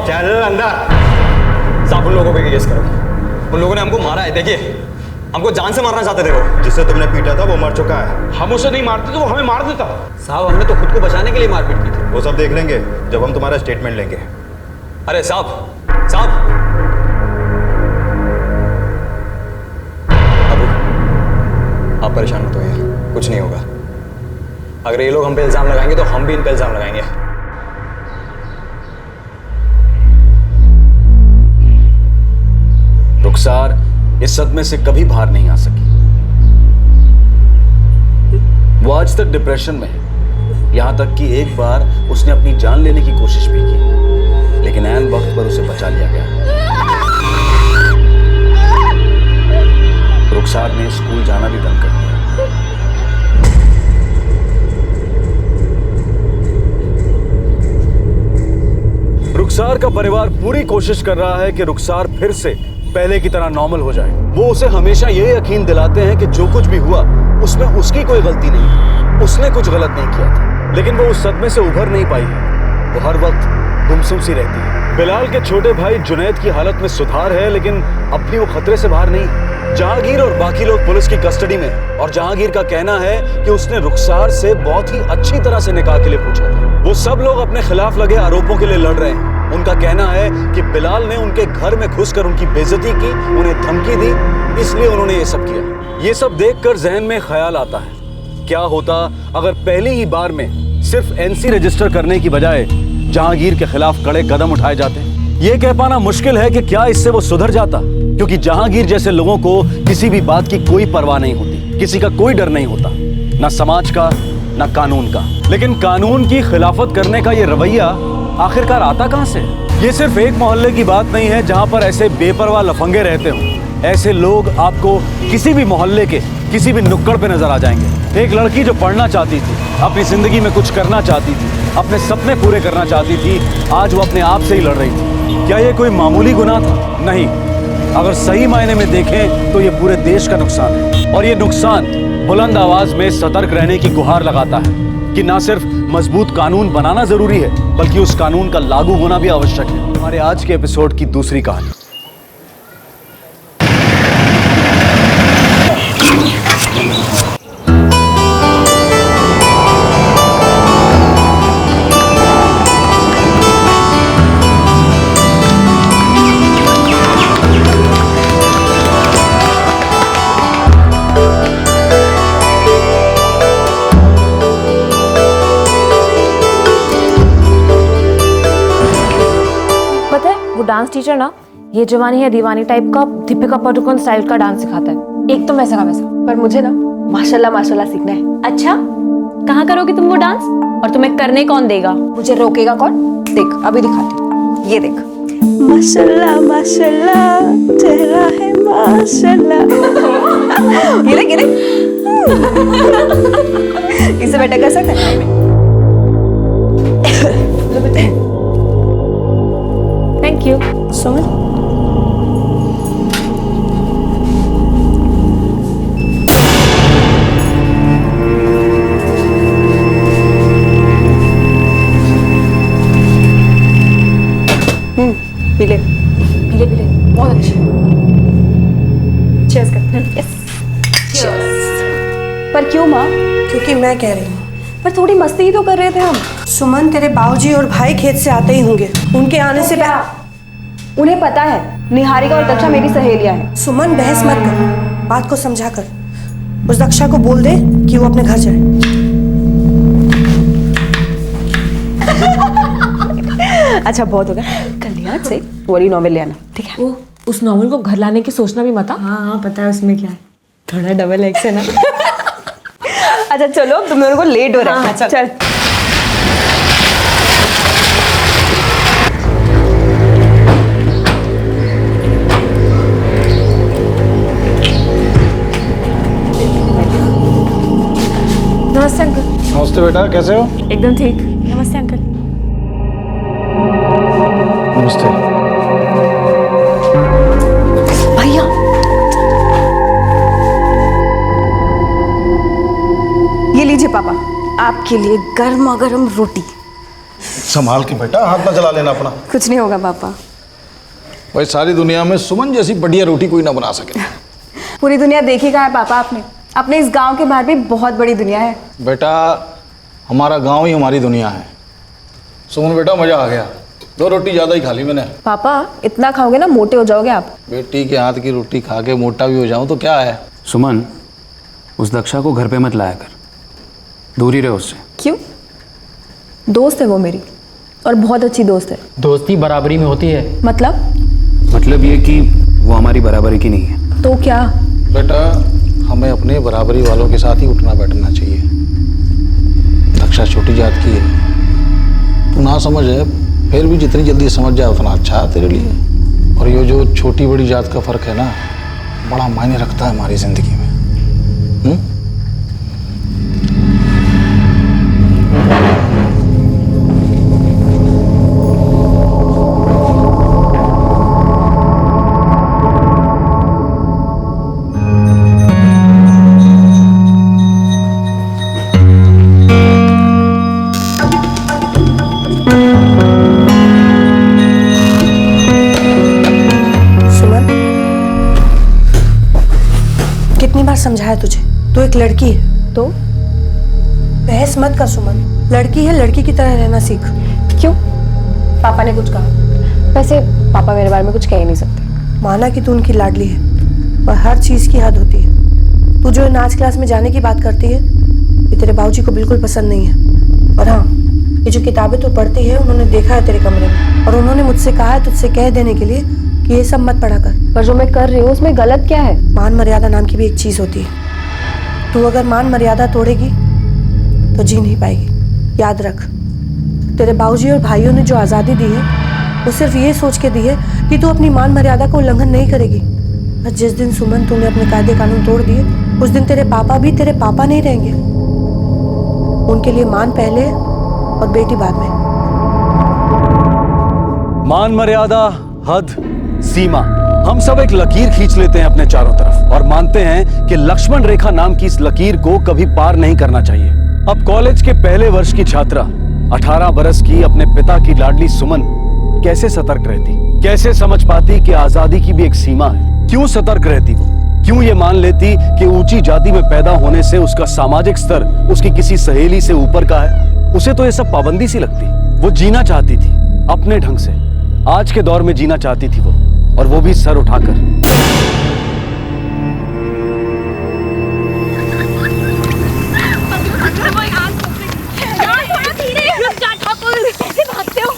चल अंदर। साहब, उन लोगों पे केस करो। उन लोगों ने हमको मारा है, देखिए, हमको जान से मारना चाहते थे वो। जिसे तुमने पीटा था वो मर चुका है। हम उसे नहीं मारते तो वो हमें मार देता। साहब, हमने तो खुद को बचाने के लिए मारपीट की थी। वो सब देख लेंगे जब हम तुम्हारा स्टेटमेंट लेंगे। अरे साहब, साहब, अबू, आप परेशान मत होइए, कुछ नहीं होगा। अगर ये लोग हम पे इल्जाम लगाएंगे तो हम भी इन पे इल्जाम लगाएंगे। रुखसार इस सदमे से कभी बाहर नहीं आ सकी। वो आज तक डिप्रेशन में है, यहां तक कि एक बार उसने अपनी जान लेने की कोशिश भी की, लेकिन ऐन वक्त पर उसे बचा लिया गया। रुखसार ने स्कूल जाना भी बंद कर दिया। रुखसार का परिवार पूरी कोशिश कर रहा है कि रुखसार फिर से पहले की तरह नॉर्मल हो जाए। वो उसे हमेशा ये यकीन दिलाते हैं कि जो कुछ भी हुआ उसमें उसकी कोई गलती नहीं, उसने कुछ गलत नहीं किया था, लेकिन वो उस सदमे से उभर नहीं पाई है। वो हर वक्त गुमसुम सी रहती है। बिलाल के छोटे भाई जुनैद की हालत में सुधार है, लेकिन अब भी वो खतरे से बाहर नहीं। जहांगीर और बाकी लोग पुलिस की कस्टडी में हैं, और जहांगीर का कहना है कि उसने रुखसार से बहुत ही अच्छी तरह से निकाह के लिए पूछा था। वो सब लोग अपने खिलाफ लगे आरोपों के लिए लड़ रहे हैं। उनका कहना है कि बिलाल ने उनके घर में घुसकर उनकी बेइज्जती की, उन्हें धमकी दी, इसलिए उन्होंने ये सब किया। ये सब देखकर जहन में ख्याल आता है, क्या होता अगर पहली ही बार में सिर्फ एनसी रजिस्टर करने की बजाय जहांगीर के खिलाफ कड़े कदम उठाए जाते। ये कह पाना मुश्किल है कि क्या इससे वो सुधर जाता, क्योंकि जहांगीर जैसे लोगों को किसी भी बात की कोई परवाह नहीं होती, किसी का कोई डर नहीं होता, ना समाज का ना कानून का। लेकिन कानून की खिलाफत करने का ये रवैया आखिरकार आता कहां से? ये सिर्फ एक मोहल्ले की बात नहीं है जहां पर ऐसे बेपरवाह लफंगे रहते हो। ऐसे लोग आपको किसी भी मोहल्ले के किसी भी नुक्कड़ पे नजर आ जाएंगे। एक लड़की जो पढ़ना चाहती थी, अपनी जिंदगी में कुछ करना चाहती थी, अपने सपने पूरे करना चाहती थी, आज वो अपने आप से ही लड़ रही थी। क्या ये कोई मामूली गुनाह था? नहीं। अगर सही मायने में देखें तो ये पूरे देश का नुकसान है, और ये नुकसान बुलंद आवाज में सतर्क रहने की गुहार लगाता है कि ना सिर्फ मजबूत कानून बनाना जरूरी है, बल्कि उस कानून का लागू होना भी आवश्यक है। हमारे आज के एपिसोड की दूसरी कहानी। डांस टीचर ना ये जवानी है दीवानी टाइप का दीपिका पादुकोण स्टाइल का डांस सिखाता है, एकदम वैसा का वैसा। पर मुझे ना माशाल्लाह माशाल्लाह सीखना है। अच्छा, कहाँ करोगी तुम वो डांस, और तुम्हें करने कौन देगा? मुझे रोकेगा कौन? देख अभी दिखाती हूँ, ये देख। माशाल्लाह माशाल्लाह चेहरा है माशाल्लाह। ये देख इससे बेटा कर सकते हैं? Thank you so much. पीले पीले पीले बहुत अच्छे। चीयर्स करते हैं। Yes cheers. पर क्यों माँ? क्योंकि मैं कह रही हूँ। पर थोड़ी मस्ती ही तो कर रहे थे हम। सुमन, तेरे बाबूजी और भाई खेत से आते ही होंगे, उनके आने से पहले उन्हें पता है निहारिका और दक्षा मेरी सहेलियां हैं। सुमन बहस मत कर, बात को समझा कर। उस दक्षा को बोल दे कि वो अपने घर जाए। अच्छा बहुत हो गया, कल याद से वही नॉवेल ले आना, ठीक है? वो उस नॉवेल को घर लाने की सोचना भी मत। हाँ पता है उसमें क्या है, थोड़ा डबल एक्स है ना। अच्छा चलो, तुम दोनों को लेट हो रहा है। हाँ, चल नमस्ते अंकल। नमस्ते बेटा, कैसे हो? एकदम ठीक। नमस्ते अंकल। नमस्ते भैया। ये लीजिए पापा, आपके लिए गर्मा गर्म रोटी। संभाल के बेटा, हाथ ना जला लेना अपना। कुछ नहीं होगा पापा। भाई सारी दुनिया में सुमन जैसी बढ़िया रोटी कोई ना बना सके। पूरी दुनिया देखी कहाँ है पापा आपने? अपने इस गांव के बाहर भी बहुत बड़ी दुनिया है। बेटा हमारा गांव ही हमारी दुनिया है। सुमन बेटा मजा आ गया, 2 रोटी ज्यादा ही खा ली मैंने। पापा इतना खाओगे ना मोटे हो जाओगे आप। बेटी के हाथ की रोटी खा के मोटा भी हो जाऊं तो क्या है। सुमन, उस दक्षा को घर पे मत लाया कर, दूरी रहे उससे। क्यों? दोस्त है वो मेरी, और बहुत अच्छी दोस्त है। दोस्ती बराबरी में होती है। मतलब ये कि वो हमारी बराबरी की नहीं है। तो क्या? बेटा हमें अपने बराबरी वालों के साथ ही उठना बैठना चाहिए। दक्षा छोटी जात की है, तू ना समझ है, फिर भी जितनी जल्दी समझ जाए उतना अच्छा है तेरे लिए। और ये जो छोटी बड़ी जात का फर्क है ना, बड़ा मायने रखता है हमारी जिंदगी में। समझाया तुझे, तू एक लड़की है। तो बहस मत कर सुमन, लड़की है, लड़की की तरह रहना सीख। क्यों? पापा ने कुछ कहा? वैसे पापा मेरे बारे में कुछ कह ही नहीं सकते। माना कि तू उनकी लाडली है, पर हर चीज की हद होती है। तू जो नाच क्लास में जाने की बात करती है, ये तेरे बाबूजी को बिल्कुल पसंद नहीं है। और हाँ, ये जो किताबें तू पढ़ती है, उन्होंने देखा है तेरे कमरे में, और उन्होंने मुझसे कहा है तुझसे कह देने के लिए कि ये सब मत पढ़ा कर। पर जो मैं कर रही हूँ उसमें गलत क्या है? मान मर्यादा नाम की भी एक चीज होती है। तू अगर मान मर्यादा तोड़ेगी तो जी नहीं पाएगी। याद रख, तेरे बाबूजी और भाइयों ने जो आज़ादी दी है, वो सिर्फ ये सोच के दी है कि तू अपनी मान मर्यादा को उल्लंघन नहीं करेगी। और जिस दिन सुमन तूने अपने कायदे कानून तोड़ दिए, उस दिन तेरे पापा भी तेरे पापा नहीं रहेंगे। उनके लिए मान पहले और बेटी बाद में। मान मर्यादा, हद, सीमा, हम सब एक लकीर खींच लेते हैं अपने चारों तरफ और मानते हैं कि लक्ष्मण रेखा नाम की इस लकीर को कभी पार नहीं करना चाहिए। अब कॉलेज के पहले वर्ष की छात्रा 18 बरस की अपने पिता की लाडली सुमन कैसे सतर्क रहती, कैसे समझ पाती कि आजादी की भी एक सीमा है? क्यों सतर्क रहती वो? क्यों ये मान लेती कि ऊंची जाति में पैदा होने से उसका सामाजिक स्तर उसकी किसी सहेली से ऊपर का है? उसे तो ये सब पाबंदी सी लगती। वो जीना चाहती थी अपने ढंग से, आज के दौर में जीना चाहती थी वो, और वो भी सर उठाकर। थोड़ा धीरे, रुक जा ठाकुर, कैसे भागते हो?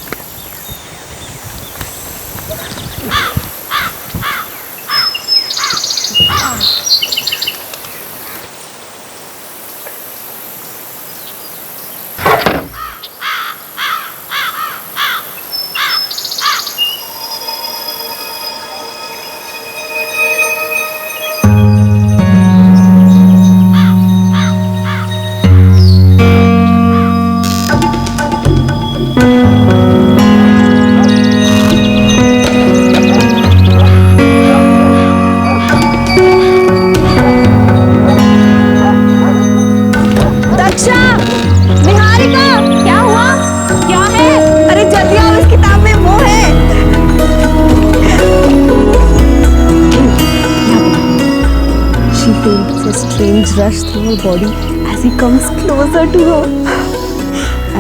Rush through her body as he comes closer to her.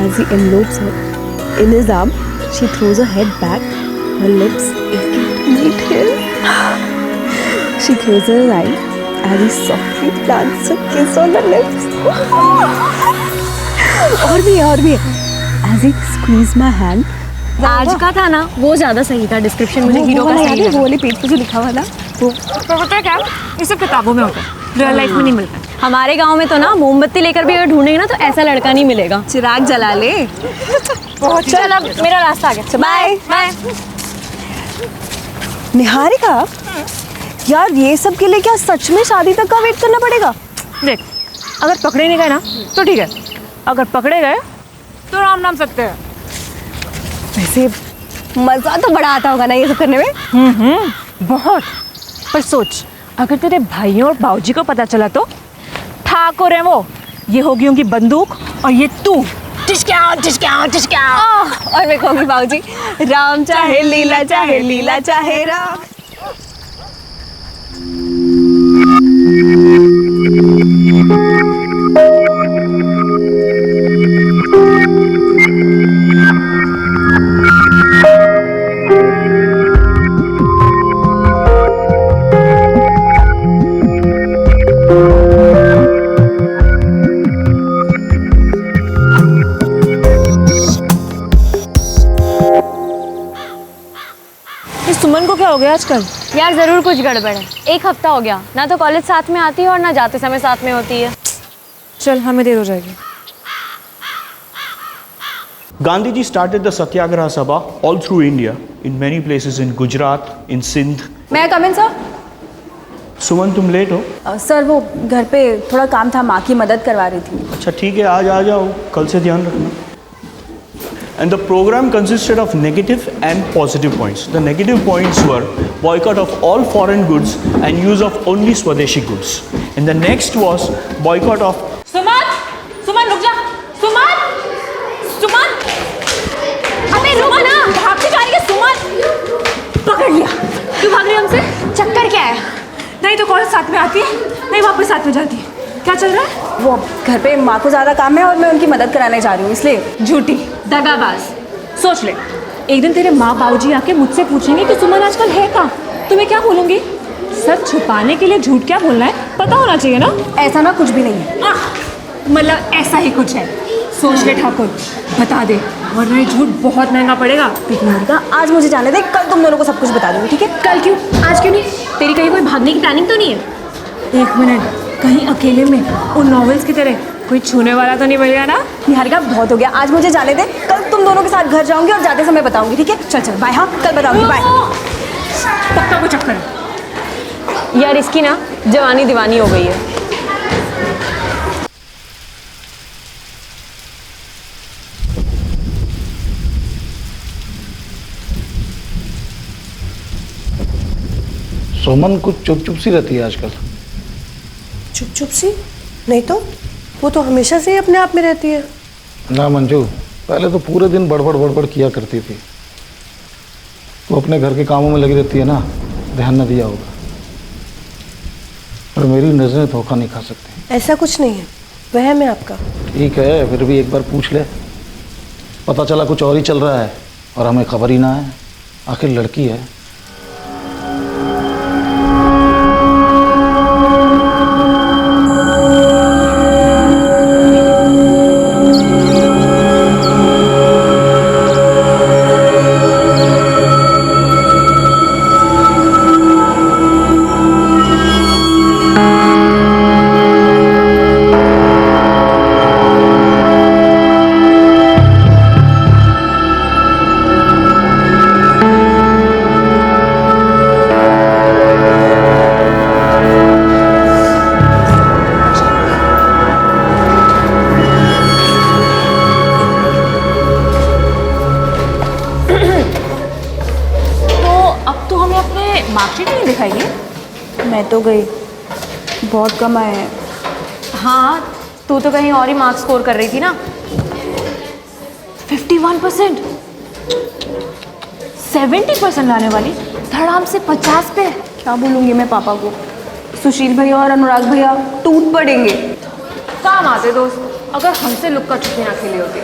As he envelopes her in his arm, she throws her head back, her lips aching to meet his. She closes her eyes as he softly plants a kiss on her lips. और भी as he squeezes my hand. आज का था ना वो ज्यादा सही था। डिस्क्रिप्शन मुझे हीरो का सही वो वाले पेज पे जो लिखा हुआ था वो। पता है क्या, ये सब किताबों में होता है, रियल लाइफ में नहीं मिलता। हमारे गांव में तो ना मोमबत्ती लेकर भी अगर ढूंढेंगे ना तो ऐसा लड़का नहीं मिलेगा। चिराग जला ले। चल अब मेरा रास्ता आ गया, बाय बाय। निहारिका, यार ये सब के लिए क्या सच में शादी तक का वेट करना पड़ेगा? देख, अगर पकड़े नहीं गए ना तो ठीक है, अगर पकड़े गए तो राम नाम सकते हैं। वैसे मजा तो बड़ा आता होगा ना ये सब करने में। बहुत। पर सोच, अगर तेरे भाइयों और बाबूजी को पता चला तो? ठाकुर है वो, ये होगी उनकी बंदूक और ये तू टिशक्याओ टिशक्याओ टिशक्याओ। और मैं कहूँगी बाबूजी, राम चाहे लीला चाहे राम। सुमन को क्या हो गया? आजकल? यार ज़रूर कुछ गड़बड़ है। 1 हफ्ता हो गया, ना तो कॉलेज साथ में आती है और ना जाते समय साथ में होती है। चल हमें देर हो जाएगी। Gandhiji started the Satyagraha Sabha all through India, in many places in Gujarat, in Sindh. मैं कम इन सर? सुमन तुम लेट हो? सर वो घर पे थोड़ा काम था, माँ की मदद करवा रही थी। अच्छा ठीक है, आज आ जाओ, कल से ध्यान रखना। And the program consisted of negative and positive points. The negative points were boycott of all foreign goods and use of only Swadeshi goods. And the next was boycott of सुमन, सुमन रुक जा, सुमन, सुमन, अबे रुको ना, भागती जा रही है सुमन। पकड़ लिया। क्यों भाग रही है हमसे? चक्कर क्या है? नहीं तो कॉलेज साथ में आती है, नहीं वापस साथ में जाती है। क्या चल रहा है? वो घर पे माँ को ज़्यादा काम है और मैं उनकी मदद कराने जा रही हूँ, इसलिए। झूठी, दगाबाज। सोच ले, एक दिन तेरे माँ बाबूजी आके मुझसे पूछेंगे कि सुमन आजकल है कहाँ, तो मैं क्या बोलूँगी? सच छुपाने के लिए झूठ क्या बोलना है, पता होना चाहिए ना। ऐसा ना कुछ भी नहीं है। मतलब ऐसा ही कुछ है। सोच ले ठाकुर, बता दे, वरना ये झूठ बहुत महंगा पड़ेगा। निहारिका, आज मुझे जाने दे, कल तुम दोनों को सब कुछ बता दूंगी, ठीक है? कल क्यों? आज क्यों नहीं? तेरी कहीं कोई भागने की प्लानिंग तो नहीं है? 1 मिनट, कहीं अकेले में उन नॉवेल्स की तरह कोई छूने वाला तो नहीं मिल गया ना? निहारिका बहुत हो गया, आज मुझे जाने दे, कल तुम दोनों के साथ घर जाऊंगी और जाते समय बताऊंगी, ठीक है? चल चल बाय। हाँ कल बताऊंगी, बाय। पक्का कोई चक्कर है? यार इसकी ना जवानी दीवानी हो गई है। सुमन कुछ चुप चुप सी रहती है आजकल। चुप चुप सी? नहीं तो वो तो हमेशा से ही अपने आप में रहती है। ना मंजू, पहले तो पूरे दिन बड़बड़ बड़बड़ किया करती थी। वो अपने घर के कामों में लगी रहती है ना, ध्यान न दिया होगा। और मेरी नजरें धोखा नहीं खा सकती। ऐसा कुछ नहीं है, वहम है आपका। ठीक है, फिर भी एक बार पूछ ले। पता चला कुछ और ही चल रहा है और हमें खबर ही ना है। आखिर लड़की है। मार्कशीट नहीं दिखाइए। मैं तो गई, बहुत कम आए हैं। हाँ, तू तो कहीं और ही मार्क्स स्कोर कर रही थी ना। 51%, 70% लाने वाली धड़ाम से 50 पे। क्या बोलूँगी मैं पापा को? सुशील भैया और अनुराग भैया टूट पड़ेंगे। काम आते दोस्त, अगर हमसे लुक्का छुपी ना खेली होती।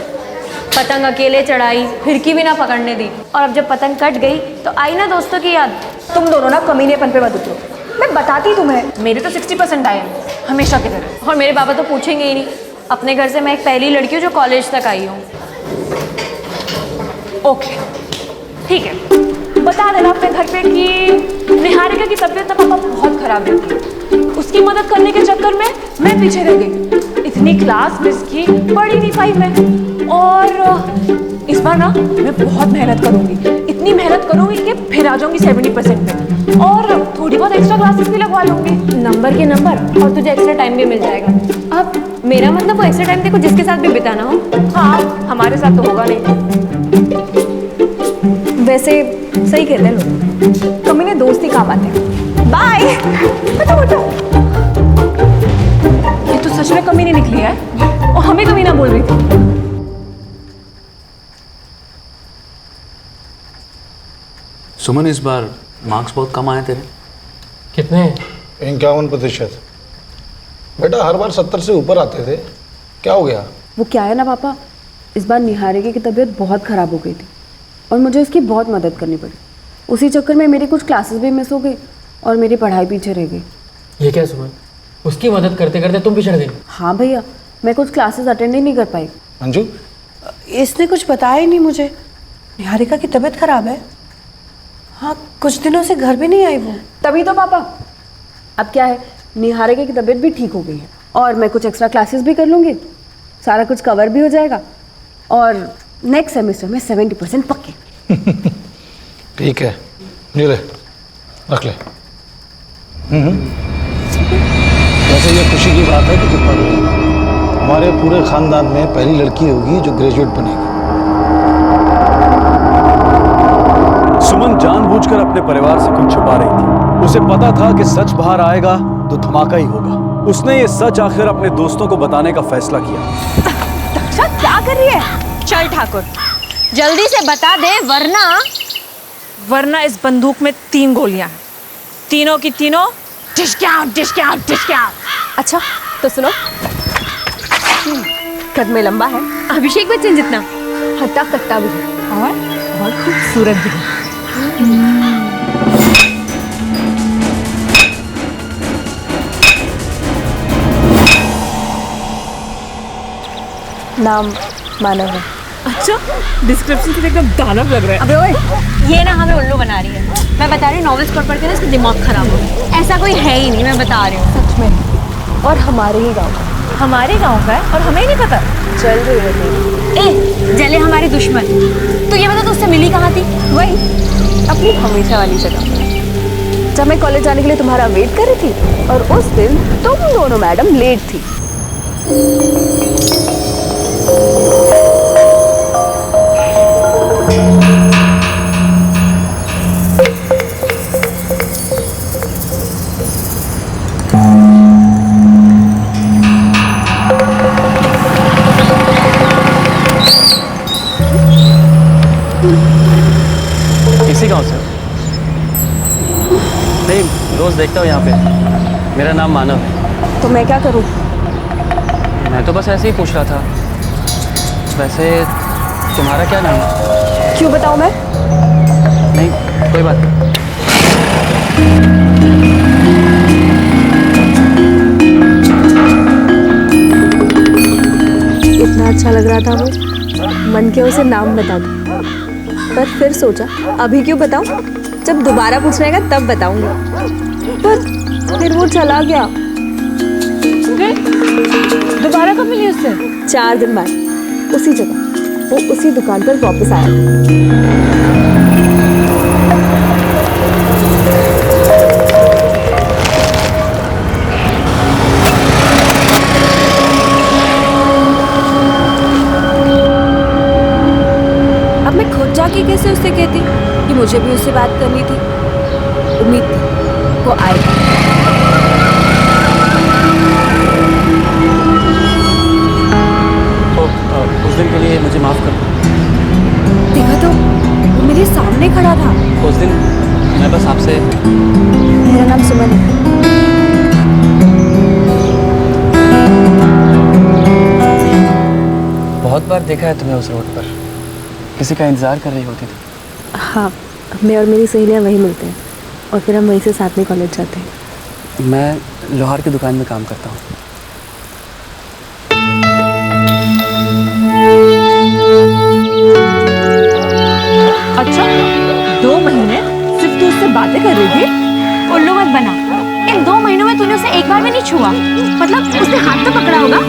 पतंग अकेले चढ़ाई, फिरकी भी ना पकड़ने दी, और अब जब पतंग कट गई तो आई ना दोस्तों की याद। तुम दोनों ना कमीनेपन पे मत उतरो, मैं बताती तुम्हें। मेरे तो 60% आए हैं, हमेशा की तरह। और मेरे पापा तो पूछेंगे ही नहीं। अपने घर से मैं एक पहली लड़की हूँ जो कॉलेज तक आई हूँ। ओके ठीक है, बता देना अपने घर पे कि निहारिका की तबीयत तो पापा बहुत खराब रहती है। उसकी मदद करने के चक्कर में मैं पीछे रह गई। इतनी क्लास मिस की, पढ़ ही नहीं पाई मैं। और इस बार ना मैं बहुत मेहनत करूँगी, इतनी मेहनत करूँगी कि फिर आ जाऊँगी 70% पे, और थोड़ी बहुत एक्स्ट्रा क्लासेस भी लगवा लूँगी। नंबर के नंबर, और तुझे एक्स्ट्रा टाइम भी मिल जाएगा। अब मेरा मतलब वो एक्स्ट्रा टाइम देखो जिसके साथ भी बिताना हो। हाँ, हमारे साथ तो होगा नहीं। वैसे सही कहते हैं लोग, कमीने दोस्त ही काम आते हैं। बाय। ये तो सच में कमी नहीं निकली है, और हमें कमी ना बोल रही थी। सुमन, इस बार मार्क्स बहुत कम आए तेरे। कितने? 51%। बेटा हर बार 70 से ऊपर आते थे, क्या हो गया? वो क्या है ना पापा, इस बार निहारिका की तबीयत बहुत ख़राब हो गई थी और मुझे उसकी बहुत मदद करनी पड़ी। उसी चक्कर में मेरी कुछ क्लासेस भी मिस हो गई और मेरी पढ़ाई पीछे रह गई। ये क्या सुमन, उसकी मदद करते करते तुम पिछड़ गई? हाँ भैया, मैं कुछ क्लासेस अटेंड ही नहीं कर पाई। इसने कुछ बताया ही नहीं मुझे। निहारिका की तबीयत खराब है? हाँ, कुछ दिनों से घर भी नहीं आई वो। तभी तो पापा, अब क्या है, निहारिका की तबीयत भी ठीक हो गई है और मैं कुछ एक्स्ट्रा क्लासेस भी कर लूँगी, सारा कुछ कवर भी हो जाएगा और नेक्स्ट सेमेस्टर में 70% पक्के। ठीक है, ये ले, रख ले। वैसे ये खुशी की बात है कि तू पढ़ रही है। हमारे पूरे खानदान में पहली लड़की होगी जो ग्रेजुएट बनेगी। सुमन जानबूझकर अपने परिवार से कुछ छुपा रही थी। उसे पता था कि सच बाहर आएगा तो धमाका ही होगा। उसने ये सच आखिर अपने दोस्तों को बताने का फैसला किया। दक्षा क्या कर रही है? चल ठाकुर, जल्दी से बता दे, वरना इस बंदूक में 3 गोलियां हैं, तीनों की तीनों डिस्क आउट। अच्छा तो सुनो, कद में लंबा है, अभिषेक बच्चन जितना, हट्टा कट्टा भी है और बहुत खूबसूरत भी है। नाम मानव है। अच्छा, डिस्क्रिप्शन से एकदम दानव लग रहा है। अबे ओए, ये ना हमें उल्लू बना रही है। मैं बता रही हूँ, नॉवेल्स पढ़ के ना इसका दिमाग खराब हो गया। ऐसा कोई है ही नहीं, मैं बता रही हूँ। सच में, और हमारे ही गाँव का। हमारे गांव का है और हमें ही नहीं पता। चल रही है। ए, जले हमारी दुश्मन। तो ये बता, तू उससे मिली कहाँ थी? वही, अपनी हमेशा वाली जगह, जब मैं कॉलेज जाने के लिए तुम्हारा वेट कर रही थी और उस दिन तुम दोनों मैडम लेट थी। इसी गांव से? नहीं, रोज देखता हूँ यहाँ पे। मेरा नाम मानव है। तो मैं क्या करूँ? मैं तो बस ऐसे ही पूछ रहा था। वैसे तुम्हारा क्या नाम है? क्यों बताऊँ मैं? नहीं, कोई बात नहीं। इतना अच्छा लग रहा था वो, मन के उसे नाम बता दूं, पर फिर सोचा अभी क्यों बताऊं, जब दोबारा पूछने का तब बताऊंगी। पर फिर वो चला गया। दोबारा कब मिली उससे? 4 दिन बाद, उसी जगह, वो उसी दुकान पर वापस आया। जाके कैसे उससे कहती कि मुझे भी उससे बात करनी थी। उम्मीद थी वो आएगा। उस दिन के लिए मुझे माफ कर दो। देखा तो, वो मेरे सामने खड़ा था। उस दिन मैं बस आपसे। मेरा नाम सुमन है। बहुत बार देखा है तुम्हें उस रोड पर, किसी का इंतजार कर रही होती थी। हाँ, मैं और मेरी सहेलियाँ वहीं मिलते हैं और फिर हम वहीं से साथ में कॉलेज जाते हैं। मैं लोहार की दुकान में काम करता हूँ। अच्छा, 2 महीने सिर्फ तू उससे बातें कर रही थी? उल्लू मत बना। इन 2 महीनों में तूने उसे एक बार भी नहीं छुआ। मतलब उसने हाथ तो पकड़ा होगा।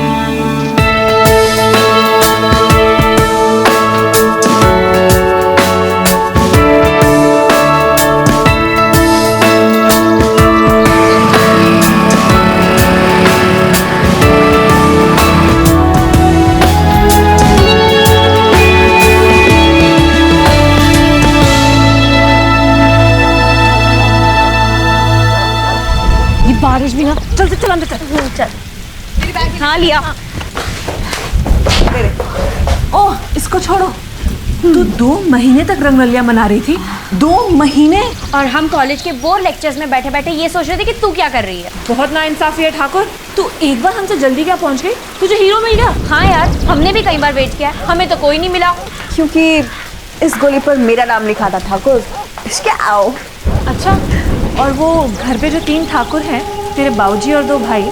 बारिश भी ना। चल अंदर चल। हाँ लिया। ओह, इसको छोड़ो। तू 2 महीने तक रंगरलियां मना रही थी। 2 महीने। और हम कॉलेज के बोर्ड लेक्चर्स में बैठे बैठे ये सोच रहे थे कि तू क्या कर रही है। बहुत नाइंसाफी है ठाकुर। तू एक बार हमसे जल्दी क्या पहुंच गई? तुझे हीरो मिल गया। हाँ यार, हमने भी कई बार वेट किया, हमें तो कोई नहीं मिला। क्योंकि इस गोली पर मेरा नाम लिखा था ठाकुर। आओ। अच्छा, और वो घर पे जो 3 ठाकुर हैं, तेरे बाबूजी और 2 भाई,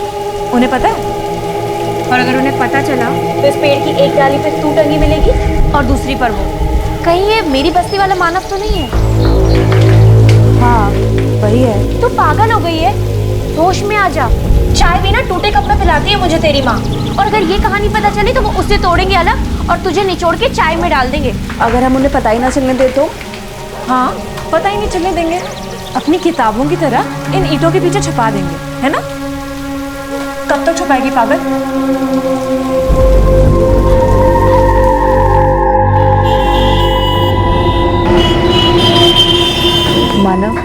उन्हें पता है? और अगर उन्हें पता चला तो इस पेड़ की एक डाली पे तू टंगी मिलेगी और दूसरी पर वो। कहीं ये मेरी बस्ती वाला मानव तो नहीं है? हाँ वही है। तू पागल हो गई है, होश में आ जा। चाय भी ना टूटे कप में पिलाती है मुझे तेरी माँ, और अगर ये कहानी पता चली तो वो उससे तोड़ेंगे अलग और तुझे निचोड़ के चाय में डाल देंगे। अगर हम उन्हें पता ही ना चलने दे तो? हाँ पता ही नहीं चलने देंगे, अपनी किताबों की तरह इन ईंटों के पीछे छुपा देंगे, है ना? कब तक छुपाएगी पागल? मानव,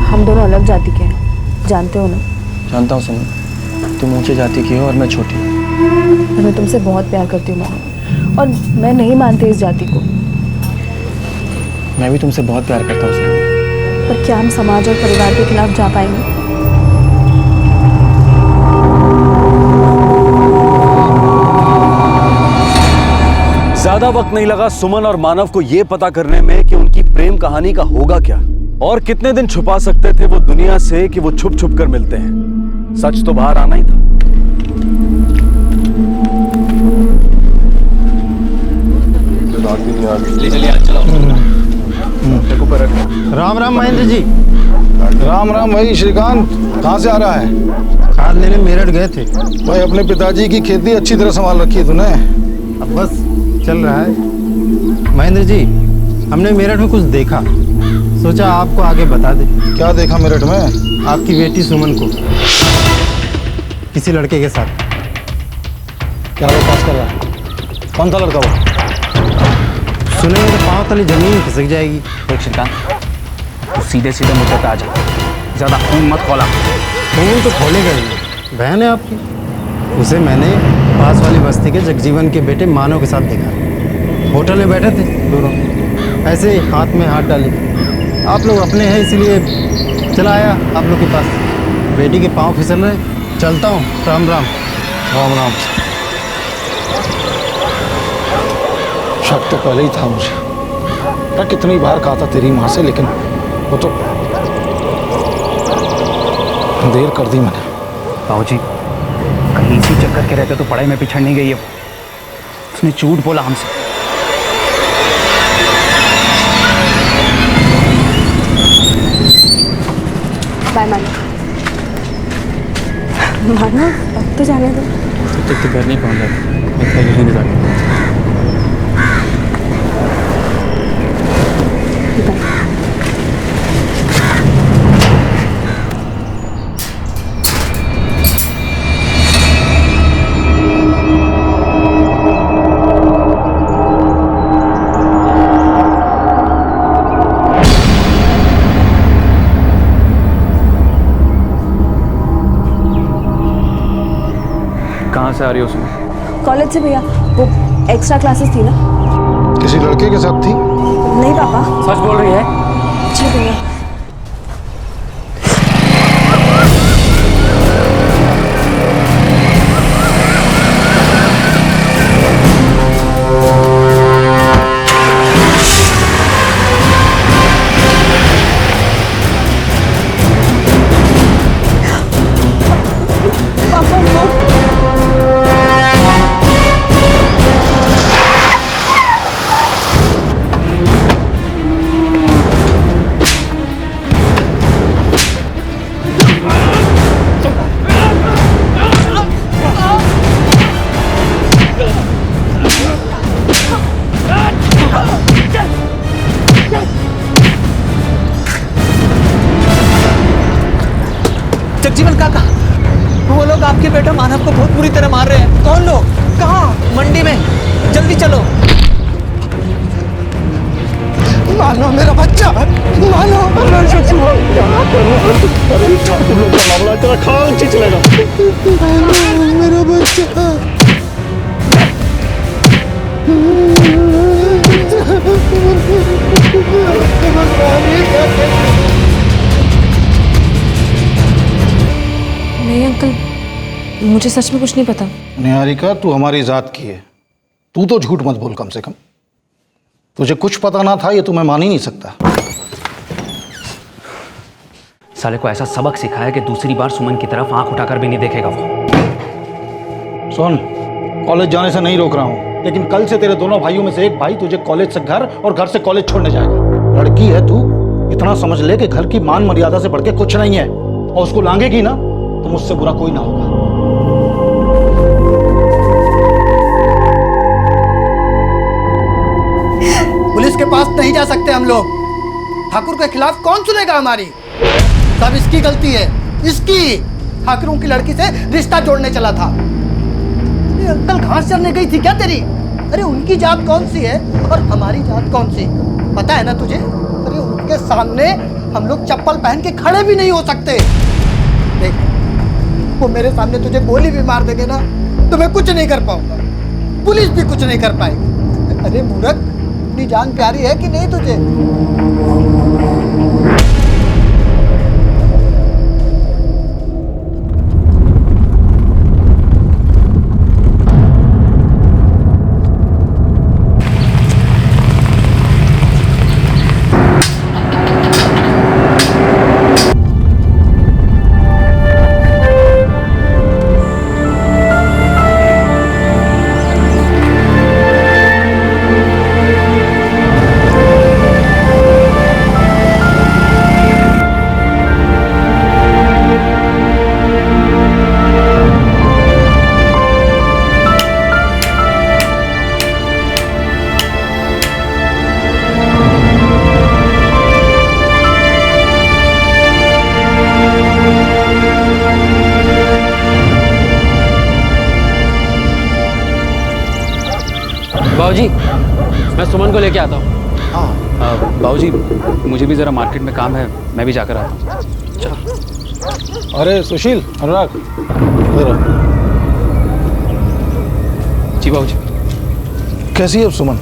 हम दोनों अलग जाति के हैं, जानते हो ना? जानता हूँ सुमन, तुम ऊंचे जाति की हो और मैं छोटी। मैं तुमसे बहुत प्यार करती हूँ मानव, और मैं नहीं मानती इस जाति को। मैं भी तुमसे बहुत प्यार करता हूँ सुमन। पर क्या हम समाज और परिवार के खिलाफ जा पाएंगे? ज्यादा वक्त नहीं लगा सुमन और मानव को यह पता करने में कि उनकी प्रेम कहानी का होगा क्या, और कितने दिन छुपा सकते थे वो दुनिया से कि वो छुप छुप कर मिलते हैं। सच तो बाहर आना ही था। राम राम महेंद्र जी। राम राम भाई श्रीकांत, कहाँ से आ रहा है? खाद लेने मेरठ गए थे भाई। अपने पिताजी की खेती अच्छी तरह संभाल रखी है तूने? अब बस चल रहा है महेंद्र जी। हमने मेरठ में कुछ देखा, सोचा आपको आगे बता दे। क्या देखा मेरठ में? आपकी बेटी सुमन को किसी लड़के के साथ। क्या वो पास कर रहा है? कौन सा लड़का वो? सुनेंगे तो पाँव तले जमीन खिसक जाएगी। देख श्रीकांत, तू सीधे सीधे मुद्दे पे आ जा, ज्यादा खून मत खोला। खून तो खोलेगा ही। बहन है आपकी, उसे मैंने पास वाली बस्ती के जगजीवन के बेटे मानव के साथ देखा। होटल में बैठे थे दोनों, ऐसे ही हाथ में हाथ डाले। आप लोग अपने हैं इसलिए चला आया आप लोग के पास। बेटी के पाँव फिसल रहे। चलता हूँ, राम राम। राम राम। शक तो पहले ही था मुझे। मैं कितनी बार कहा था तेरी माँ से, लेकिन वो तो देर कर दी मैंने। बाबूजी, कहीं इसी चक्कर के रहते तो पढ़ाई में पिछड़ नहीं गई है। उसने झूठ बोला हमसे। बाय मानव। मानव अब तो जाने दो। तब तक तो घर नहीं पहुँच जाता, मैं यही इंतजार। कहाँ से आ रही हो उसमें? कॉलेज से भैया, वो एक्स्ट्रा क्लासेस थी ना। किसी लड़के के साथ थी? नहीं पापा। सच बोल रही है? जी भैया। जगजीवन काका, वो लोग आपके बेटा मानव को बहुत बुरी तरह मार रहे हैं। कौन लोग? कहाँ? मंडी में। जल्दी चलो। मानो मेरा बच्चा, मानो। मामला तेरा खाल चलेगा। मेरा बच्चा। नहीं अंकल, मुझे सच में कुछ नहीं पता। निहारिका, तू हमारी जात की है, तू तो झूठ मत बोल कम से कम। तुझे कुछ पता ना था ये तो मैं मान ही नहीं सकता। साले को ऐसा सबक सिखाया कि दूसरी बार सुमन की तरफ आंख उठाकर भी नहीं देखेगा वो। सुन, कॉलेज जाने से नहीं रोक रहा हूँ, लेकिन कल से तेरे दोनों भाइयों में से एक भाई तुझे कॉलेज से घर और घर से कॉलेज छोड़ने जाएगा। लड़की है तू, इतना समझ ले कि घर की मान मर्यादा से बढ़ के कुछ नहीं है, और उसको लांघेगी ना तो मुझसे बुरा कोई ना होगा। पुलिस के पास नहीं जा सकते हम लोग। ठाकुर के खिलाफ कौन सुनेगा हमारी? सब इसकी गलती है, इसकी। ठाकुरों की लड़की से रिश्ता जोड़ने चला था। अरे अंकल घास चरने गई थी क्या तेरी? अरे उनकी जात कौन सी है और हमारी जात कौन सी, पता है ना तुझे? अरे उनके सामने हम लोग चप्पल पहन के खड़े भी नहीं हो सकते। देख, वो मेरे सामने तुझे गोली भी मार देंगे ना तो मैं कुछ नहीं कर पाऊंगा, पुलिस भी कुछ नहीं कर पाएगी। अरे मूर्ख, अपनी जान प्यारी है कि नहीं तुझे? बाबूजी, मैं सुमन को लेके आता हूँ। हाँ बाबूजी, मुझे भी ज़रा मार्केट में काम है, मैं भी जाकर आता हूँ। चलो। अरे सुशील, अनुराग, इधर आओ। जी बाबूजी। कैसी है अब सुमन?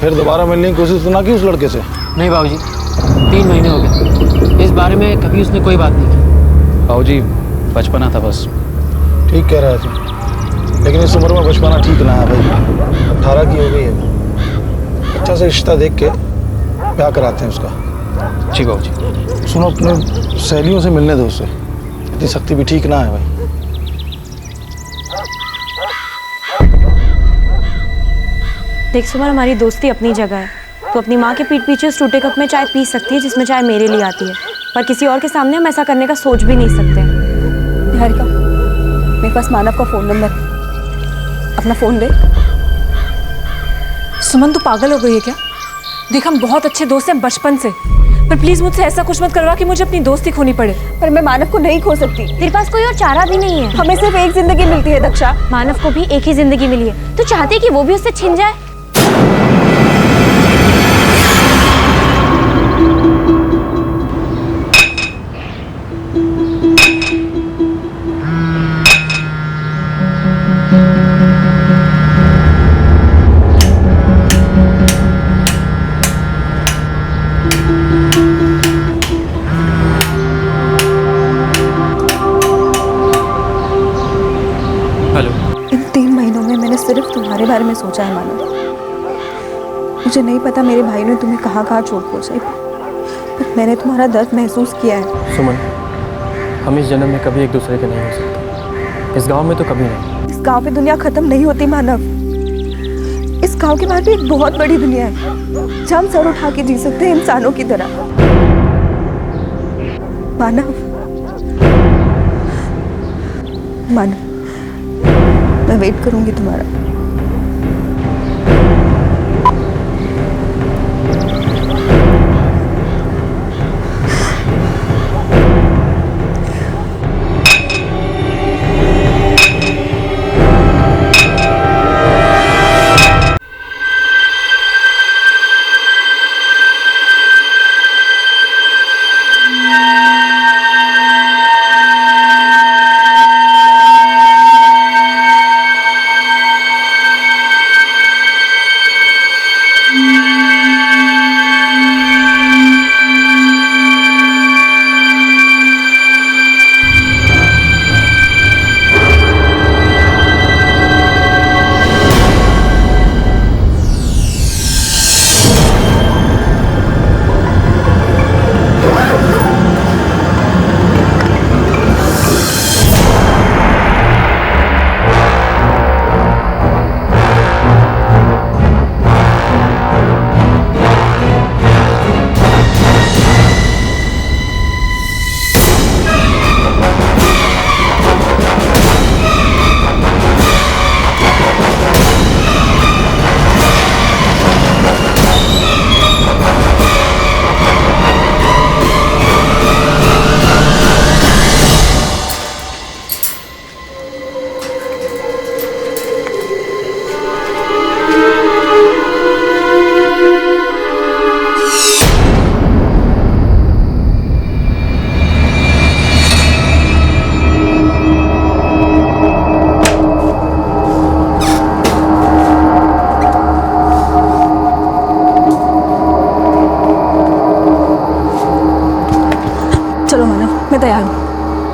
फिर दोबारा मिलने की कोशिश तो ना की उस लड़के से? नहीं बाबूजी, 3 महीने हो गए, इस बारे में कभी उसने कोई बात नहीं की। बाबूजी, बचपना था बस। ठीक कह रहा है तू, लेकिन इस उम्र में बचपना ठीक ना है भाई। 18 की हो गई है, अच्छा से रिश्ता देख के ब्याह कराते हैं उसका। जी बाबूजी। सुनो, अपने सहेलियों से मिलने दो उससे, इतनी सख्ती भी ठीक ना है भाई। देख सुमन, हमारी दोस्ती अपनी जगह है। तो अपनी माँ के पीठ पीछे उस टूटे कप में चाय पी सकती है जिसमें चाय मेरे लिए आती है, पर किसी और के सामने हम ऐसा करने का सोच भी नहीं सकते। निहारिका, मेरे पास मानव का फ़ोन नंबर, अपना फ़ोन दे। सुमन, तू पागल हो गई है क्या? देख, हम बहुत अच्छे दोस्त हैं बचपन से, पर प्लीज मुझसे ऐसा कुछ मत करवा कि मुझे अपनी दोस्ती खोनी पड़े। पर मैं मानव को नहीं खो सकती। तेरे पास कोई और चारा भी नहीं है। हमें सिर्फ एक जिंदगी मिलती है दक्षा। मानव को भी एक ही जिंदगी मिली है, तू चाहती है कि वो भी उससे छिन जाए? सिर्फ तुम्हारे बारे में सोचा है मानव। मुझे नहीं पता मेरे भाई ने तुम्हें कहाँ कहाँ चोट पहुँचाई, पर मैंने तुम्हारा दर्द महसूस किया है। सुमन, हम इस जन्म में कभी एक दूसरे के नहीं हो सकते, इस गांव में तो कभी नहीं। इस गांव पे दुनिया खत्म नहीं होती मानव। इस गांव के बाहर भी एक बहुत बड़ी दुनिया है जहाँ हम सर उठा के जी सकते हैं इंसानों की तरह। मानव, मानव, मैं वेट करूंगी तुम्हारा।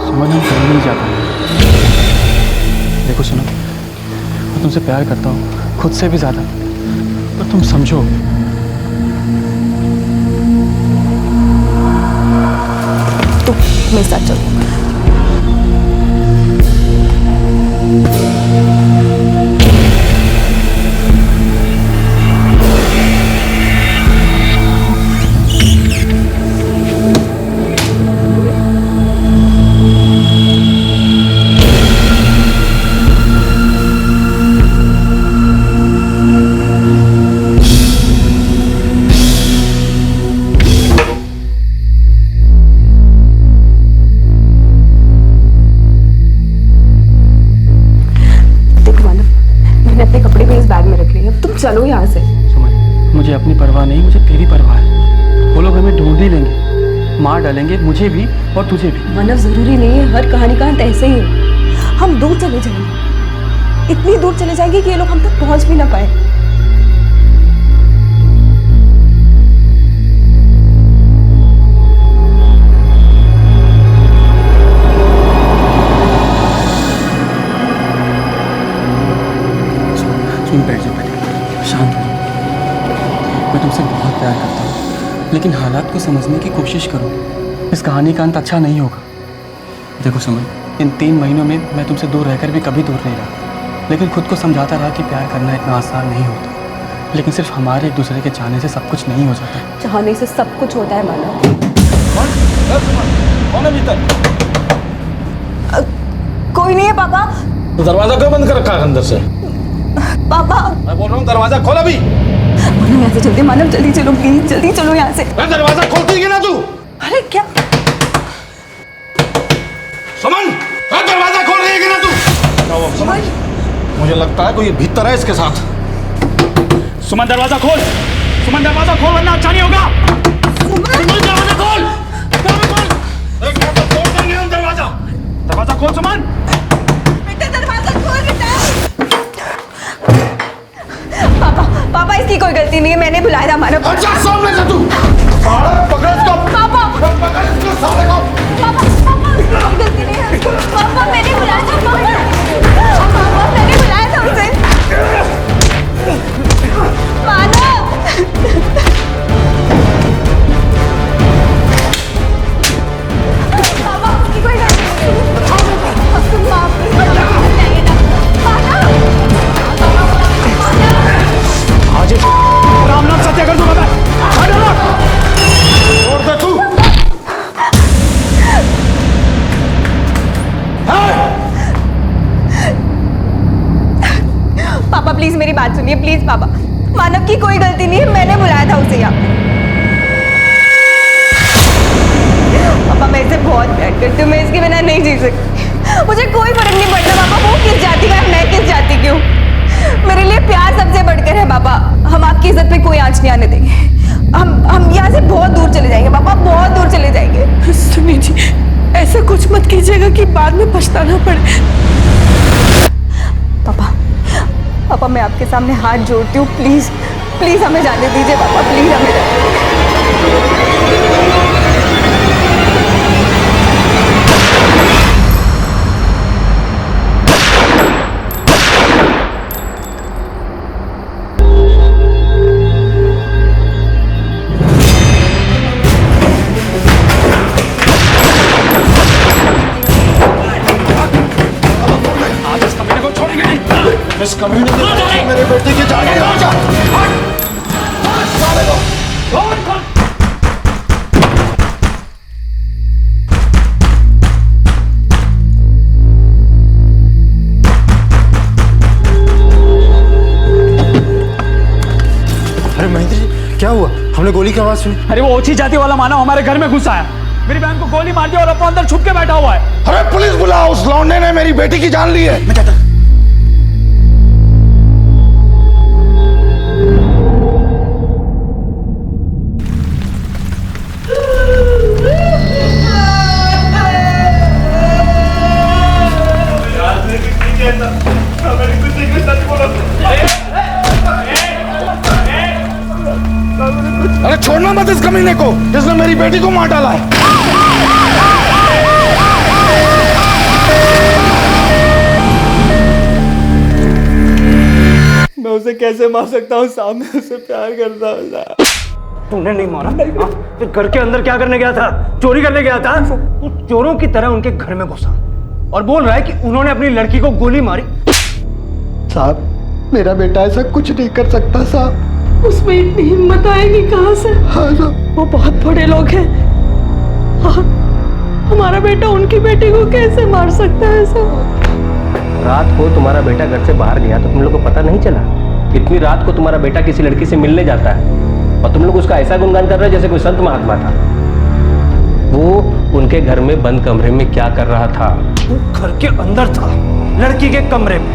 सुमन, हम कहीं नहीं जा पाएंगे। देखो सुनो, मैं तुमसे प्यार करता हूँ, खुद से भी ज्यादा, तो तुम समझो। तो मेरे साथ चलो। चलो यहाँ से। सुमन, मुझे अपनी परवाह नहीं, मुझे तेरी परवाह है। वो लोग हमें ढूंढ ही लेंगे, मार डालेंगे, मुझे भी और तुझे भी। मानव, जरूरी नहीं है हर कहानी का अंत ऐसे ही है। हम दूर चले जाएंगे, इतनी दूर चले जाएंगे कि ये लोग हम तक पहुंच भी ना पाए। सुन, बैठ जा, शांत हो। मैं तुमसे बहुत प्यार करता हूँ, लेकिन हालात को समझने की कोशिश करो। इस कहानी का अंत अच्छा नहीं होगा। देखो सुमन, इन 3 महीनों में मैं तुमसे दूर रहकर भी कभी दूर नहीं रहा, लेकिन खुद को समझाता रहा कि प्यार करना इतना आसान नहीं होता। लेकिन सिर्फ हमारे एक दूसरे के चाहने से सब कुछ नहीं हो जाता। चाहने से सब कुछ होता है मानव। कौन है भीतर? कोई नहीं है पापा। तो दरवाजा क्यों बंद कर रखा है अंदर से? पापा, मैं बोल रहा हूँ दरवाजा खोल अभी। मानव यहाँ से जल्दी, मानव जल्दी चलो प्लीज, जल्दी चलो यहाँ से। दरवाजा खोलती है ना तू? अरे क्या? सुमन, दरवाजा खोल रही है ना तू? सुमन, मुझे लगता है कोई भीतर है इसके साथ। सुमन दरवाजा खोल, सुमन दरवाजा खोल वरना अच्छा नहीं होगा। सुमन दरवाजा खोल, दरवाजा खोल। एक बार तो तोड़ देंगे हम दरवाजा। दरवाजा खोल सुमन। बेटा दरवाजा खोल बेटा। पापा, पापा इसकी कोई गलती नहीं है, मैंने बुलाया था मानव। अच्छा सामने से तू। साले पकड़ इसको। पापा, पकड़ इसको साले को। पापा, पापा इसकी गलती नहीं है। पापा मैंने बुलाया था, पापा मैंने बुलाया था उसे। मानव। पापा उसकी कोई गलती नहीं है। अब तुम माफ कर दो। आज राम नाम सत्य कर दूंगा मैं। छोड़ दे तू। पापा प्लीज मेरी बात सुनिए, प्लीज पापा। मानव की कोई गलती नहीं है, मैंने बुलाया था उसे यहाँ। पापा मैं इसे बहुत प्यार करती हूँ, मैं इसके बिना नहीं जी सकती। मुझे कोई फर्क नहीं पड़ता पापा वो किस जाति का है, मैं किस जाति की हूँ। मेरे लिए प्यार सबसे बढ़कर है पापा। हम आपकी इज्जत पे कोई आंच नहीं आने देंगे। हम यहाँ से बहुत दूर चले जाएंगे पापा, बहुत दूर चले जाएंगे। सुनिए जी, ऐसा कुछ मत कीजिएगा कि बाद में पछताना पड़े। पापा, पापा मैं आपके सामने हाथ जोड़ती हूँ, प्लीज प्लीज हमें जाने दीजिए पापा, प्लीज हमें जाने दीजिए। इस कमीने ने मेरे बेटे की जान ले जा। साले को अरे महेंद्र जी, क्या हुआ? हमने गोली की आवाज सुनी। अरे वो ओछी जाति वाला मानव हमारे घर में घुस आया, मेरी बहन को गोली मार दी और अपने अंदर छुप के बैठा हुआ है। अरे पुलिस बुलाओ, उस लौंडे ने मेरी बेटी की जान ली है। मैं कहता अरे छोड़ना मत इस कमीने को, जिसने मेरी बेटी को मार डाला है। उसे कैसे मार सकता हूँ? सामने उससे प्यार करता हूँ साहब। तूने नहीं मारा? तो घर के अंदर क्या करने गया था? चोरी करने गया था? तू चोरों की तरह उनके घर में घुसा और बोल रहा है कि उन्होंने अपनी लड़की को गोली मारी। साहब मेरा बेटा ऐसा कुछ नहीं कर सकता साहब। उसमें इतनी हिम्मत आएगी कहाँ से? हाँ साहब। वो बहुत बड़े लोग हैं। हाँ, हमारा बेटा उनकी बेटी को कैसे मार सकता है साहब? रात को तुम्हारा बेटा घर से बाहर गया तो तुम लोग को पता नहीं चला? इतनी रात को तुम्हारा बेटा किसी लड़की से मिलने जाता है और तुम लोग उसका ऐसा गुणगान कर रहे हो जैसे कोई संत महात्मा था। वो उनके घर में बंद कमरे में क्या कर रहा था? वो घर के अंदर था, लड़की के कमरे में,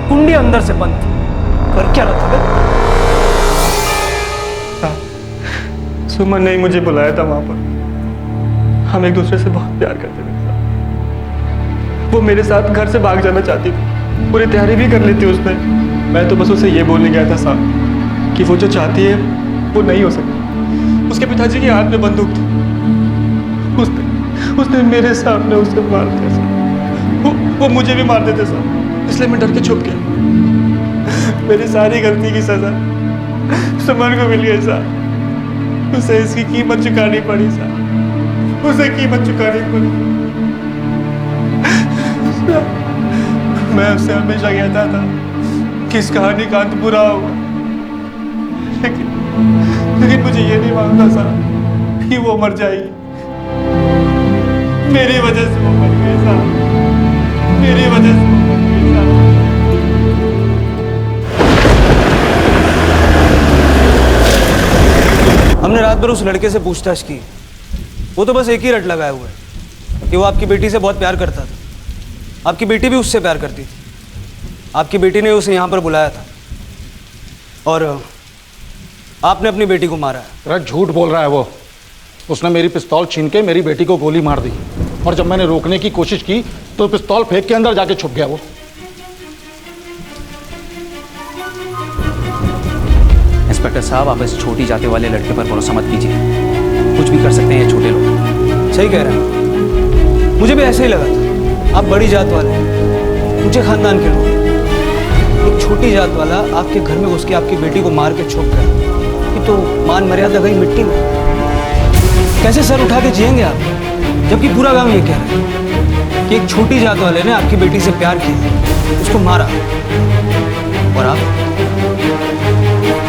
कुंडी अंदर से बंद थी। कर क्या रहा था? सुमन ने मुझे बुलाया था वहां पर। हम एक दूसरे से बहुत प्यार करते थे। वो मेरे साथ घर से भाग जाना चाहती थी, पूरी तैयारी भी कर ली थी उसने। मैं तो बस उसे ये बोलने गया था साहब कि वो जो चाहती है वो नहीं हो सकती। उसके पिताजी के हाथ में बंदूक थी, उसने मेरे सामने उसे मार दिया साहब। वो मुझे भी मार देते साहब, इसलिए मैं डर के छुप गया। मेरी सारी गलती की सजा सुमन को मिल गई साहब। उसे इसकी कीमत चुकानी पड़ी साहब, उसे कीमत चुकानी पड़ी। मैं उससे हमेशा कहता था कि इस कहानी का अंत बुरा होगा, लेकिन मुझे ये नहीं मालूम था साहब कि वो मर जाएगी। मेरी वजह से वो मर गई साहब, मेरी वजह से वो मर गई साहब। हमने रात भर उस लड़के से पूछताछ की। वो तो बस एक ही रट लगाया हुआ है कि वो आपकी बेटी से बहुत प्यार करता था। आपकी बेटी भी उससे प्यार करती थी। आपकी बेटी ने उसे यहाँ पर बुलाया था और आपने अपनी बेटी को मारा है। अरे झूठ बोल रहा है वो। उसने मेरी पिस्तौल छीन के मेरी बेटी को गोली मार दी और जब मैंने रोकने की कोशिश की तो पिस्तौल फेंक के अंदर जाके छुप गया वो। इंस्पेक्टर साहब, आप इस छोटी जाति वाले लड़के पर भरोसा मत कीजिए। कुछ भी कर सकते हैं ये छोटे लोग। सही कह रहे हैं, मुझे भी ऐसे ही लगा था। आप बड़ी जात वाले, ऊंचे खानदान के लोग, एक छोटी जात वाला आपके घर में घुस के आपकी बेटी को मार के छुप गया। ये तो मान मर्यादा गई मिट्टी में। कैसे सर उठा के जिएंगे आप, जबकि पूरा गांव ये कह रहा है कि एक छोटी जात वाले ने आपकी बेटी से प्यार किया, उसको मारा और आप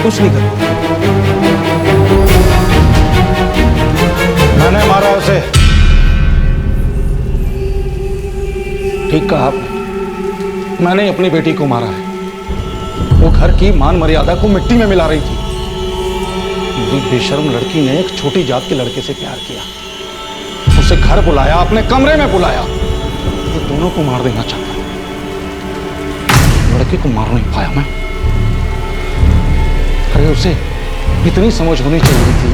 कुछ नहीं कर। मैंने मारा उसे। ठीक कहा आपने, मैंने अपनी बेटी को मारा है। वो घर की मान मर्यादा को मिट्टी में मिला रही थी। मेरी बेशर्म लड़की ने एक छोटी जात के लड़के से प्यार किया, उसे घर बुलाया, अपने कमरे में बुलाया, वो दोनों को मार देना चाहता। लड़के को मार नहीं पाया मैं। अरे उसे इतनी समझ होनी चाहिए थी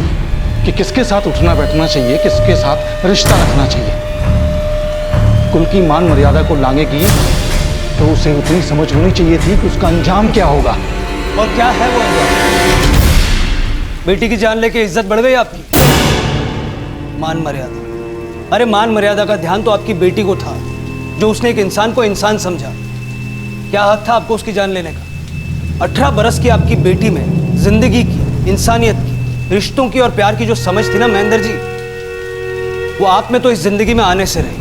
कि किसके साथ उठना बैठना चाहिए, किसके साथ रिश्ता रखना चाहिए। कुल की मान मर्यादा को लांघेगी तो उसे उतनी समझ होनी चाहिए थी कि उसका अंजाम क्या होगा। और क्या है वो अंजाम? बेटी की जान लेके इज्जत बढ़ गई आपकी। मान मर्यादा, अरे मान मर्यादा का ध्यान तो आपकी बेटी को था, जो उसने एक इंसान को इंसान समझा। क्या हक था आपको उसकी जान लेने का? 18 बरस की आपकी बेटी में जिंदगी की, इंसानियत की, रिश्तों की और प्यार की जो समझ थी ना महेंद्र जी, वो आप में तो इस जिंदगी में आने से रही।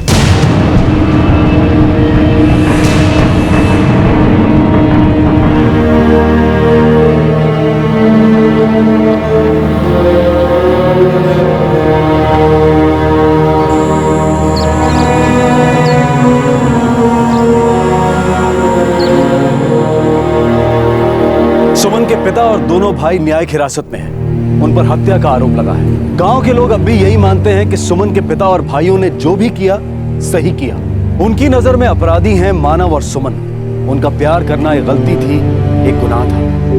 सुमन के पिता और दोनों भाई न्यायिक हिरासत में हैं। उन पर हत्या का आरोप लगा है। गांव के लोग अब भी यही मानते हैं कि सुमन के पिता और भाइयों ने जो भी किया सही किया। उनकी नजर में अपराधी हैं मानव और सुमन। उनका प्यार करना एक गलती थी, एक गुनाह था।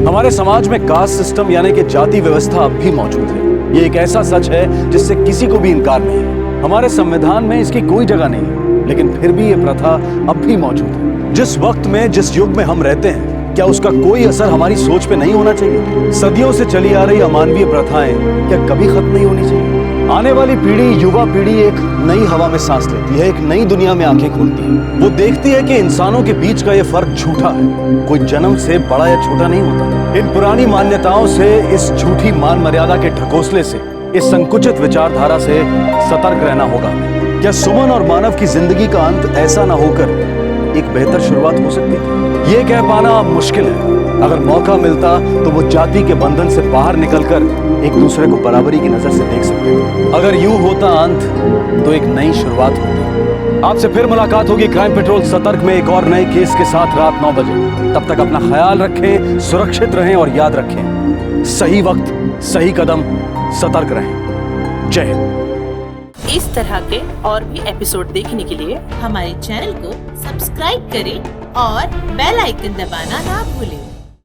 हमारे समाज में कास्ट सिस्टम यानी कि जाति व्यवस्था अब भी मौजूद है। ये एक ऐसा सच है जिससे किसी को भी इनकार नहीं है। हमारे संविधान में इसकी कोई जगह नहीं है, लेकिन फिर भी ये प्रथा अब भी मौजूद है। जिस वक्त में, जिस युग में हम रहते हैं, क्या उसका कोई असर हमारी सोच पे नहीं होना चाहिए? सदियों से चली आ रही अमानवीय प्रथाएं क्या कभी खत्म नहीं होनी चाहिए? आने वाली पीढ़ी, युवा पीढ़ी एक नई हवा में सांस लेती है, एक नई दुनिया में आंखें खोलती है। वो देखती है कि इंसानों के बीच का ये फर्क झूठा है, कोई जन्म से बड़ा या छोटा नहीं होता। इन पुरानी मान्यताओं से, इस झूठी मान मर्यादा के ढकोसले से, इस संकुचित विचारधारा से सतर्क रहना होगा। क्या सुमन और मानव की जिंदगी का अंत ऐसा ना होकर एक बेहतर शुरुआत हो सकती थी? ये कह पाना अब मुश्किल है। अगर मौका मिलता तो वो जाति के बंधन से बाहर निकलकर एक दूसरे को बराबरी की नजर से देख सकते थे। अगर यूं होता अंत तो एक नई शुरुआत होती। आपसे फिर मुलाकात होगी क्राइम पेट्रोल सतर्क में एक और नए केस के साथ रात 9 बजे। तब तक अपना ख्याल रखें, सुरक्षित रहें और याद रखें, सही वक्त, सही कदम, सतर्क रहें। जय हिंद। इस तरह के और भी एपिसोड देखने के लिए हमारे चैनल को सब्सक्राइब करें और बेल आइकन दबाना ना भूलें।